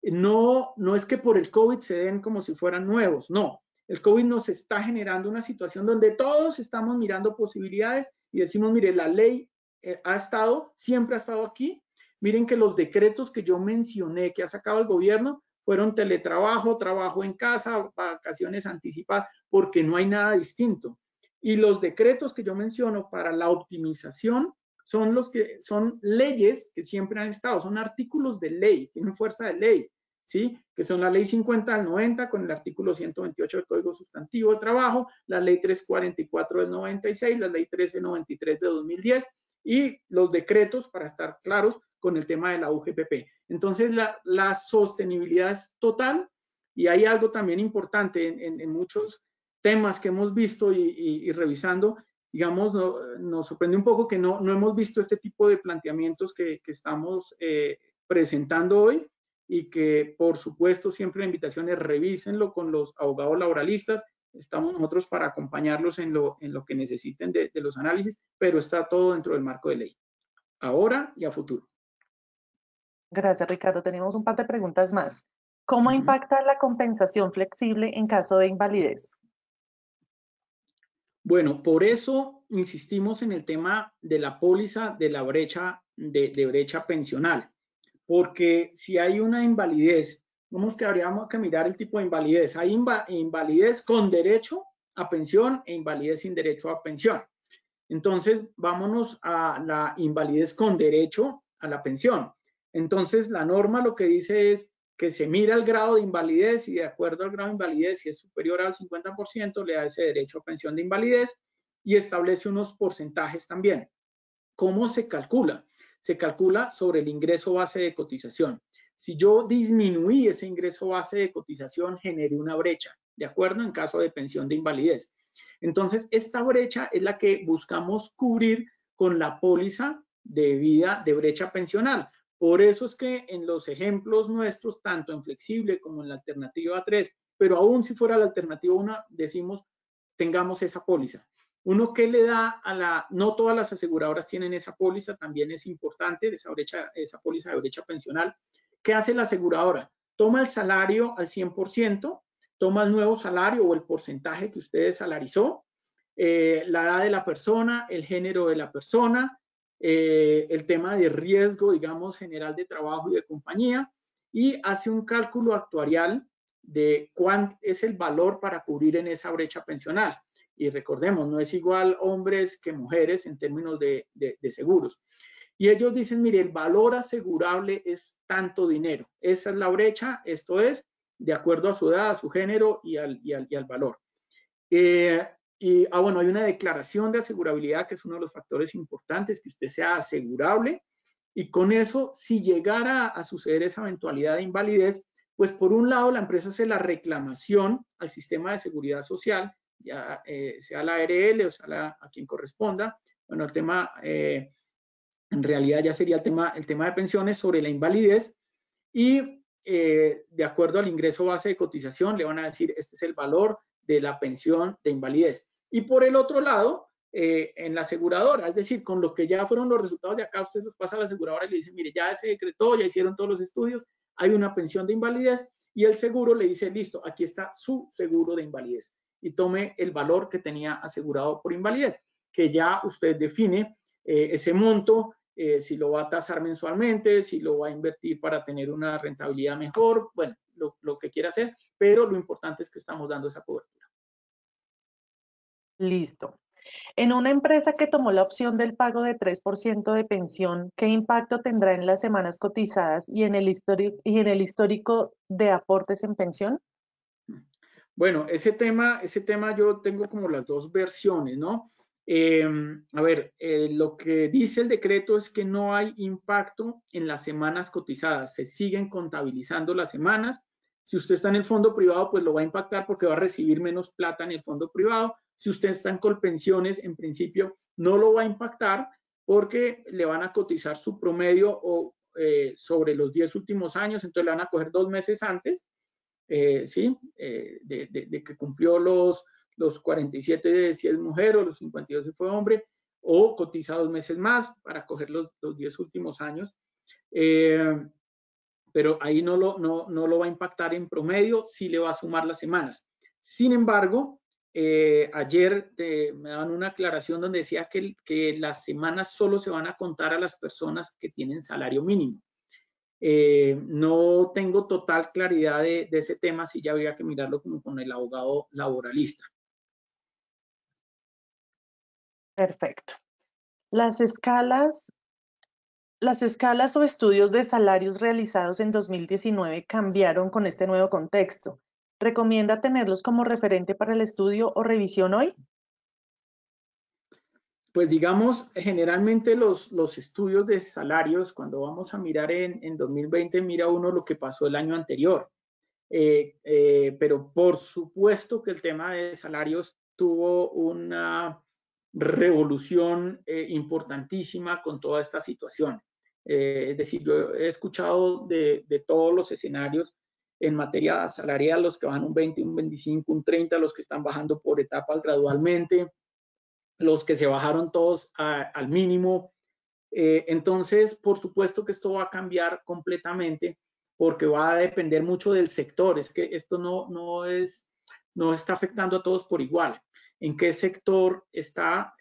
B: no es que por el COVID se den como si fueran nuevos, no. El COVID nos está generando una situación donde todos estamos mirando posibilidades y decimos, mire, la ley siempre ha estado aquí. Miren que los decretos que yo mencioné que ha sacado el gobierno fueron teletrabajo, trabajo en casa, vacaciones anticipadas, porque no hay nada distinto. Y los decretos que yo menciono para la optimización son los que son leyes que siempre han estado, son artículos de ley, tienen fuerza de ley, ¿sí? Que son la ley 50 del 90 con el artículo 128 del Código Sustantivo de Trabajo, la ley 344 del 96, la ley 1393 de 2010 y los decretos, para estar claros, con el tema de la UGPP. Entonces, la sostenibilidad es total y hay algo también importante en muchos temas que hemos visto y revisando, digamos, nos sorprende un poco que no hemos visto este tipo de planteamientos que estamos presentando hoy y que, por supuesto, siempre la invitación es revísenlo con los abogados laboralistas. Estamos nosotros para acompañarlos en lo que necesiten de los análisis, pero está todo dentro del marco de ley, ahora y a futuro.
A: Gracias, Ricardo. Tenemos un par de preguntas más. ¿Cómo impacta la compensación flexible en caso de invalidez?
B: Bueno, por eso insistimos en el tema de la póliza de la brecha, de brecha pensional, porque si hay una invalidez, vamos que habríamos que mirar el tipo de invalidez. Hay invalidez con derecho a pensión e invalidez sin derecho a pensión. Entonces, vámonos a la invalidez con derecho a la pensión. Entonces, la norma lo que dice es que se mira el grado de invalidez y de acuerdo al grado de invalidez, si es superior al 50%, le da ese derecho a pensión de invalidez y establece unos porcentajes también. ¿Cómo se calcula? Se calcula sobre el ingreso base de cotización. Si yo disminuí ese ingreso base de cotización, generé una brecha, ¿de acuerdo? En caso de pensión de invalidez. Entonces, esta brecha es la que buscamos cubrir con la póliza de vida de brecha pensional. Por eso es que en los ejemplos nuestros, tanto en flexible como en la alternativa 3, pero aún si fuera la alternativa 1, decimos, tengamos esa póliza. Uno que le da a la, no todas las aseguradoras tienen esa póliza, también es importante, esa póliza de brecha pensional. ¿Qué hace la aseguradora? Toma el salario al 100%, toma el nuevo salario o el porcentaje que usted salarizó, la edad de la persona, el género de la persona, el tema de riesgo, digamos, general de trabajo y de compañía, y hace un cálculo actuarial de cuánto es el valor para cubrir en esa brecha pensional. Y recordemos, no es igual hombres que mujeres en términos de seguros. Y ellos dicen, mire, el valor asegurable es tanto dinero. Esa es la brecha, esto es, de acuerdo a su edad, a su género y al valor. Bueno, hay una declaración de asegurabilidad que es uno de los factores importantes, que usted sea asegurable. Y con eso, si llegara a suceder esa eventualidad de invalidez, pues por un lado la empresa hace la reclamación al sistema de seguridad social, ya sea la ARL o sea a quien corresponda. Bueno, el tema, en realidad ya sería el tema de pensiones sobre la invalidez y de acuerdo al ingreso base de cotización le van a decir este es el valor de la pensión de invalidez. Y por el otro lado, en la aseguradora, es decir, con lo que ya fueron los resultados de acá, usted los pasa a la aseguradora y le dice, mire, ya se decretó, ya hicieron todos los estudios, hay una pensión de invalidez y el seguro le dice, listo, aquí está su seguro de invalidez y tome el valor que tenía asegurado por invalidez, que ya usted define ese monto, si lo va a tasar mensualmente, si lo va a invertir para tener una rentabilidad mejor, bueno, lo que quiera hacer, pero lo importante es que estamos dando esa cobertura.
A: Listo. En una empresa que tomó la opción del pago de 3% de pensión, ¿qué impacto tendrá en las semanas cotizadas y en el histórico de aportes en pensión?
B: Bueno, ese tema yo tengo como las dos versiones, ¿no? A ver, lo que dice el decreto es que no hay impacto en las semanas cotizadas, se siguen contabilizando las semanas. Si usted está en el fondo privado, pues lo va a impactar porque va a recibir menos plata en el fondo privado. Si usted está en Colpensiones, en principio no lo va a impactar porque le van a cotizar su promedio sobre los 10 últimos años, entonces le van a coger 2 meses antes. ¿Sí? De que cumplió los 47 si es mujer o los 52 si fue hombre, o cotiza 2 meses más para coger los 10 últimos años. Pero ahí no lo va a impactar en promedio, sí le va a sumar las semanas. Sin embargo, ayer me daban una aclaración donde decía que las semanas solo se van a contar a las personas que tienen salario mínimo. No tengo total claridad de ese tema, sí ya habría que mirarlo como con el abogado laboralista.
A: Perfecto. Las escalas o estudios de salarios realizados en 2019 cambiaron con este nuevo contexto. ¿Recomienda tenerlos como referente para el estudio o revisión hoy?
B: Pues digamos, generalmente los estudios de salarios, cuando vamos a mirar en 2020, mira uno lo que pasó el año anterior. Pero por supuesto que el tema de salarios tuvo una revolución importantísima con toda esta situación. Es decir, yo he escuchado de todos los escenarios en materia salarial, los que van un 20, un 25, un 30, los que están bajando por etapas gradualmente, los que se bajaron todos al mínimo. Entonces, por supuesto que esto va a cambiar completamente porque va a depender mucho del sector. Es que esto no está afectando a todos por igual. ¿En qué sector se está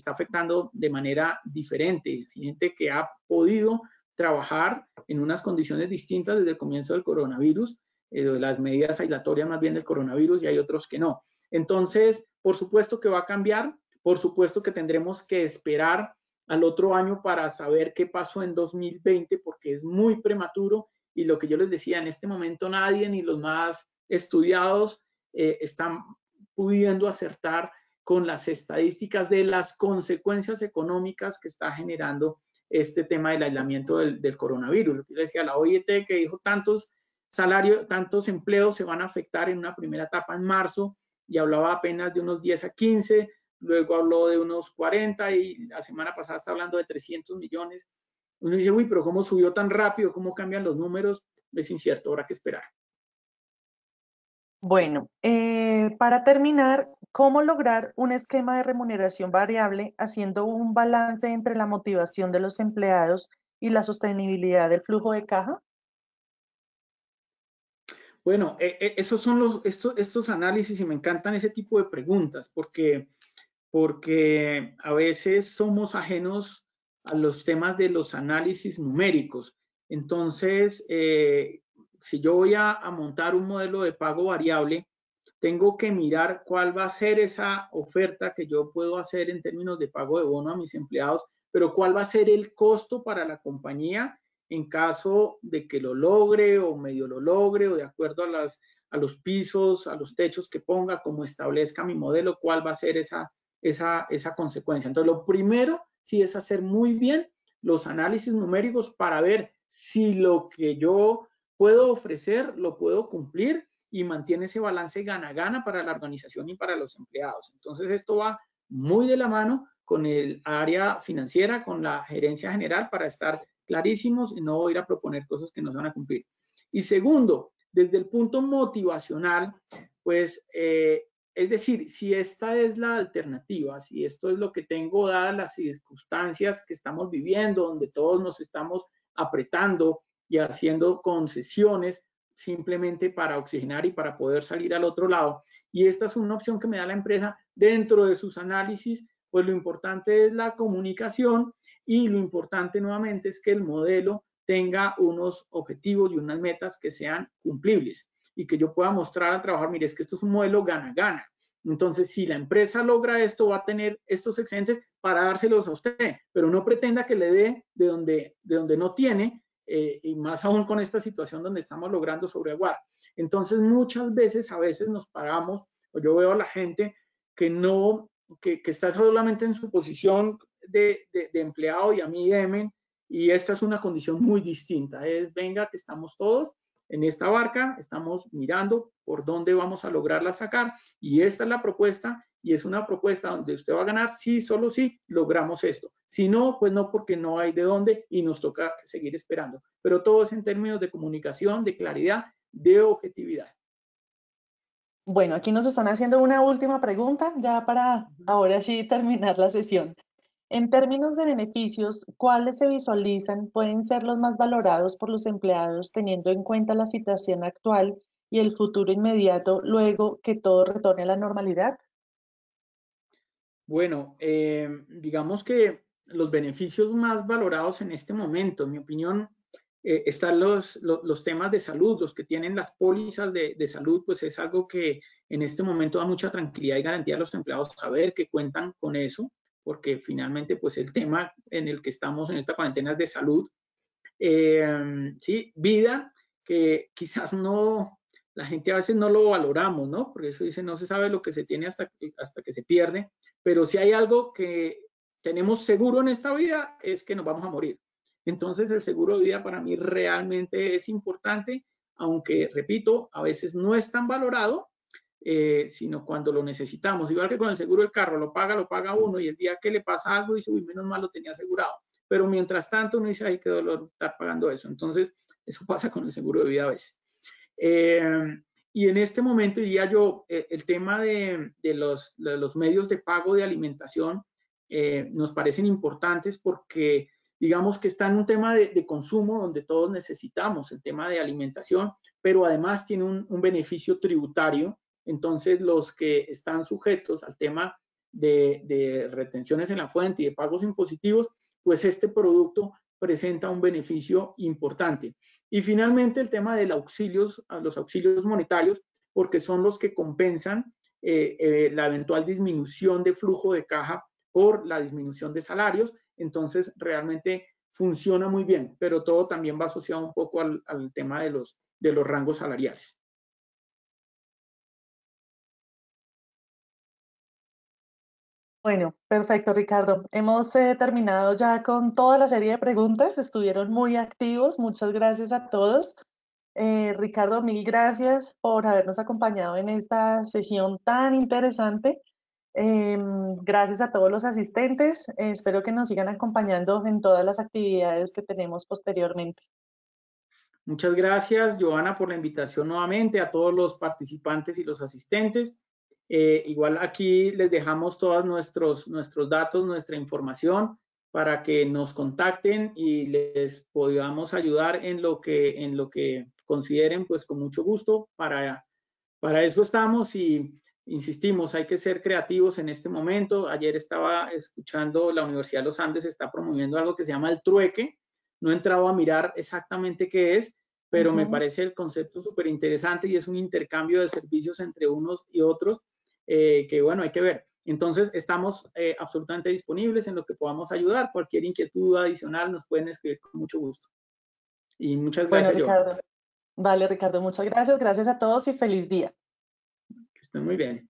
B: afectando de manera diferente? Hay gente que ha podido trabajar en unas condiciones distintas desde el comienzo del coronavirus, de las medidas aislatorias más bien del coronavirus, y hay otros que no. Entonces, por supuesto que va a cambiar Por supuesto que tendremos que esperar al otro año para saber qué pasó en 2020, porque es muy prematuro y lo que yo les decía, en este momento nadie, ni los más estudiados, están pudiendo acertar con las estadísticas de las consecuencias económicas que está generando este tema del aislamiento del coronavirus. Lo que yo decía, la OIT que dijo tantos salarios, tantos empleos se van a afectar en una primera etapa en marzo y hablaba apenas de unos 10 a 15, luego habló de unos 40 y la semana pasada está hablando de 300 millones. Uno dice, uy, pero ¿cómo subió tan rápido? ¿Cómo cambian los números? Es incierto, habrá que esperar.
A: Bueno, para terminar, ¿cómo lograr un esquema de remuneración variable haciendo un balance entre la motivación de los empleados y la sostenibilidad del flujo de caja?
B: Bueno, esos son estos análisis y me encantan ese tipo de preguntas porque a veces somos ajenos a los temas de los análisis numéricos. Entonces, si yo voy a montar un modelo de pago variable, tengo que mirar cuál va a ser esa oferta que yo puedo hacer en términos de pago de bono a mis empleados, pero cuál va a ser el costo para la compañía en caso de que lo logre o medio lo logre o de acuerdo a los pisos, a los techos que ponga, como establezca mi modelo, cuál va a ser esa consecuencia. Entonces, lo primero sí es hacer muy bien los análisis numéricos para ver si lo que yo puedo ofrecer lo puedo cumplir y mantiene ese balance gana-gana para la organización y para los empleados. Entonces, esto va muy de la mano con el área financiera, con la gerencia general, para estar clarísimos y no ir a proponer cosas que no se van a cumplir. Y segundo, desde el punto motivacional, pues, es decir, si esta es la alternativa, si esto es lo que tengo dadas las circunstancias que estamos viviendo, donde todos nos estamos apretando y haciendo concesiones, simplemente para oxigenar y para poder salir al otro lado. Y esta es una opción que me da la empresa dentro de sus análisis, pues lo importante es la comunicación y lo importante nuevamente es que el modelo tenga unos objetivos y unas metas que sean cumplibles y que yo pueda mostrar al trabajador, mire, es que esto es un modelo gana-gana. Entonces, si la empresa logra esto, va a tener estos excedentes para dárselos a usted, pero no pretenda que le dé de donde no tiene, y más aún con esta situación donde estamos logrando sobreaguar. Entonces, muchas veces, a veces nos paramos, o yo veo a la gente que no, que está solamente en su posición de empleado y a mí demen, y esta es una condición muy distinta, es venga que estamos todos en esta barca, estamos mirando por dónde vamos a lograrla sacar, y esta es la propuesta, y es una propuesta donde usted va a ganar sí, solo si logramos esto. Si no, pues no, porque no hay de dónde y nos toca seguir esperando. Pero todo es en términos de comunicación, de claridad, de objetividad.
A: Bueno, aquí nos están haciendo una última pregunta, ya para ahora sí terminar la sesión. En términos de beneficios, ¿cuáles se visualizan pueden ser los más valorados por los empleados teniendo en cuenta la situación actual y el futuro inmediato luego que todo retorne a la normalidad?
B: Bueno, digamos que los beneficios más valorados en este momento, en mi opinión, están los temas de salud, los que tienen las pólizas de salud, pues es algo que en este momento da mucha tranquilidad y garantía a los empleados saber que cuentan con eso, porque finalmente pues el tema en el que estamos en esta cuarentena es de salud. Sí, vida que quizás no, la gente a veces no lo valoramos, ¿no? Por eso dice, no se sabe lo que se tiene hasta que se pierde, pero si hay algo que tenemos seguro en esta vida es que nos vamos a morir. Entonces el seguro de vida para mí realmente es importante, aunque, repito, a veces no es tan valorado, sino cuando lo necesitamos. Igual que con el seguro del carro, lo paga uno y el día que le pasa algo dice, uy, menos mal lo tenía asegurado. Pero mientras tanto uno dice, ay, qué dolor estar pagando eso. Entonces, eso pasa con el seguro de vida a veces. Y en este momento diría yo, el tema de los medios de pago de alimentación nos parecen importantes porque digamos que está en un tema de consumo donde todos necesitamos el tema de alimentación, pero además tiene un beneficio tributario. Entonces, los que están sujetos al tema de retenciones en la fuente y de pagos impositivos, pues este producto presenta un beneficio importante. Y finalmente el tema de los auxilios monetarios, porque son los que compensan la eventual disminución de flujo de caja por la disminución de salarios. Entonces, realmente funciona muy bien, pero todo también va asociado un poco al tema de los rangos salariales.
A: Bueno, perfecto, Ricardo. Hemos terminado ya con toda la serie de preguntas. Estuvieron muy activos. Muchas gracias a todos. Ricardo, mil gracias por habernos acompañado en esta sesión tan interesante. Gracias a todos los asistentes. Espero que nos sigan acompañando en todas las actividades que tenemos posteriormente.
B: Muchas gracias, Joana, por la invitación nuevamente, a todos los participantes y los asistentes. Igual aquí les dejamos todos nuestros datos, nuestra información, para que nos contacten y les podamos ayudar en lo que consideren, pues con mucho gusto. Para eso estamos y insistimos, hay que ser creativos en este momento. Ayer estaba escuchando, la Universidad de los Andes está promoviendo algo que se llama el trueque. No he entrado a mirar exactamente qué es, pero me parece el concepto súper interesante y es un intercambio de servicios entre unos y otros que, bueno, hay que ver. Entonces, estamos absolutamente disponibles en lo que podamos ayudar. Cualquier inquietud adicional nos pueden escribir con mucho gusto. Y muchas
A: Bueno,
B: gracias, Joana.
A: Ricardo. Vale, Ricardo, muchas gracias. Gracias a todos y feliz día.
B: Que estén muy bien.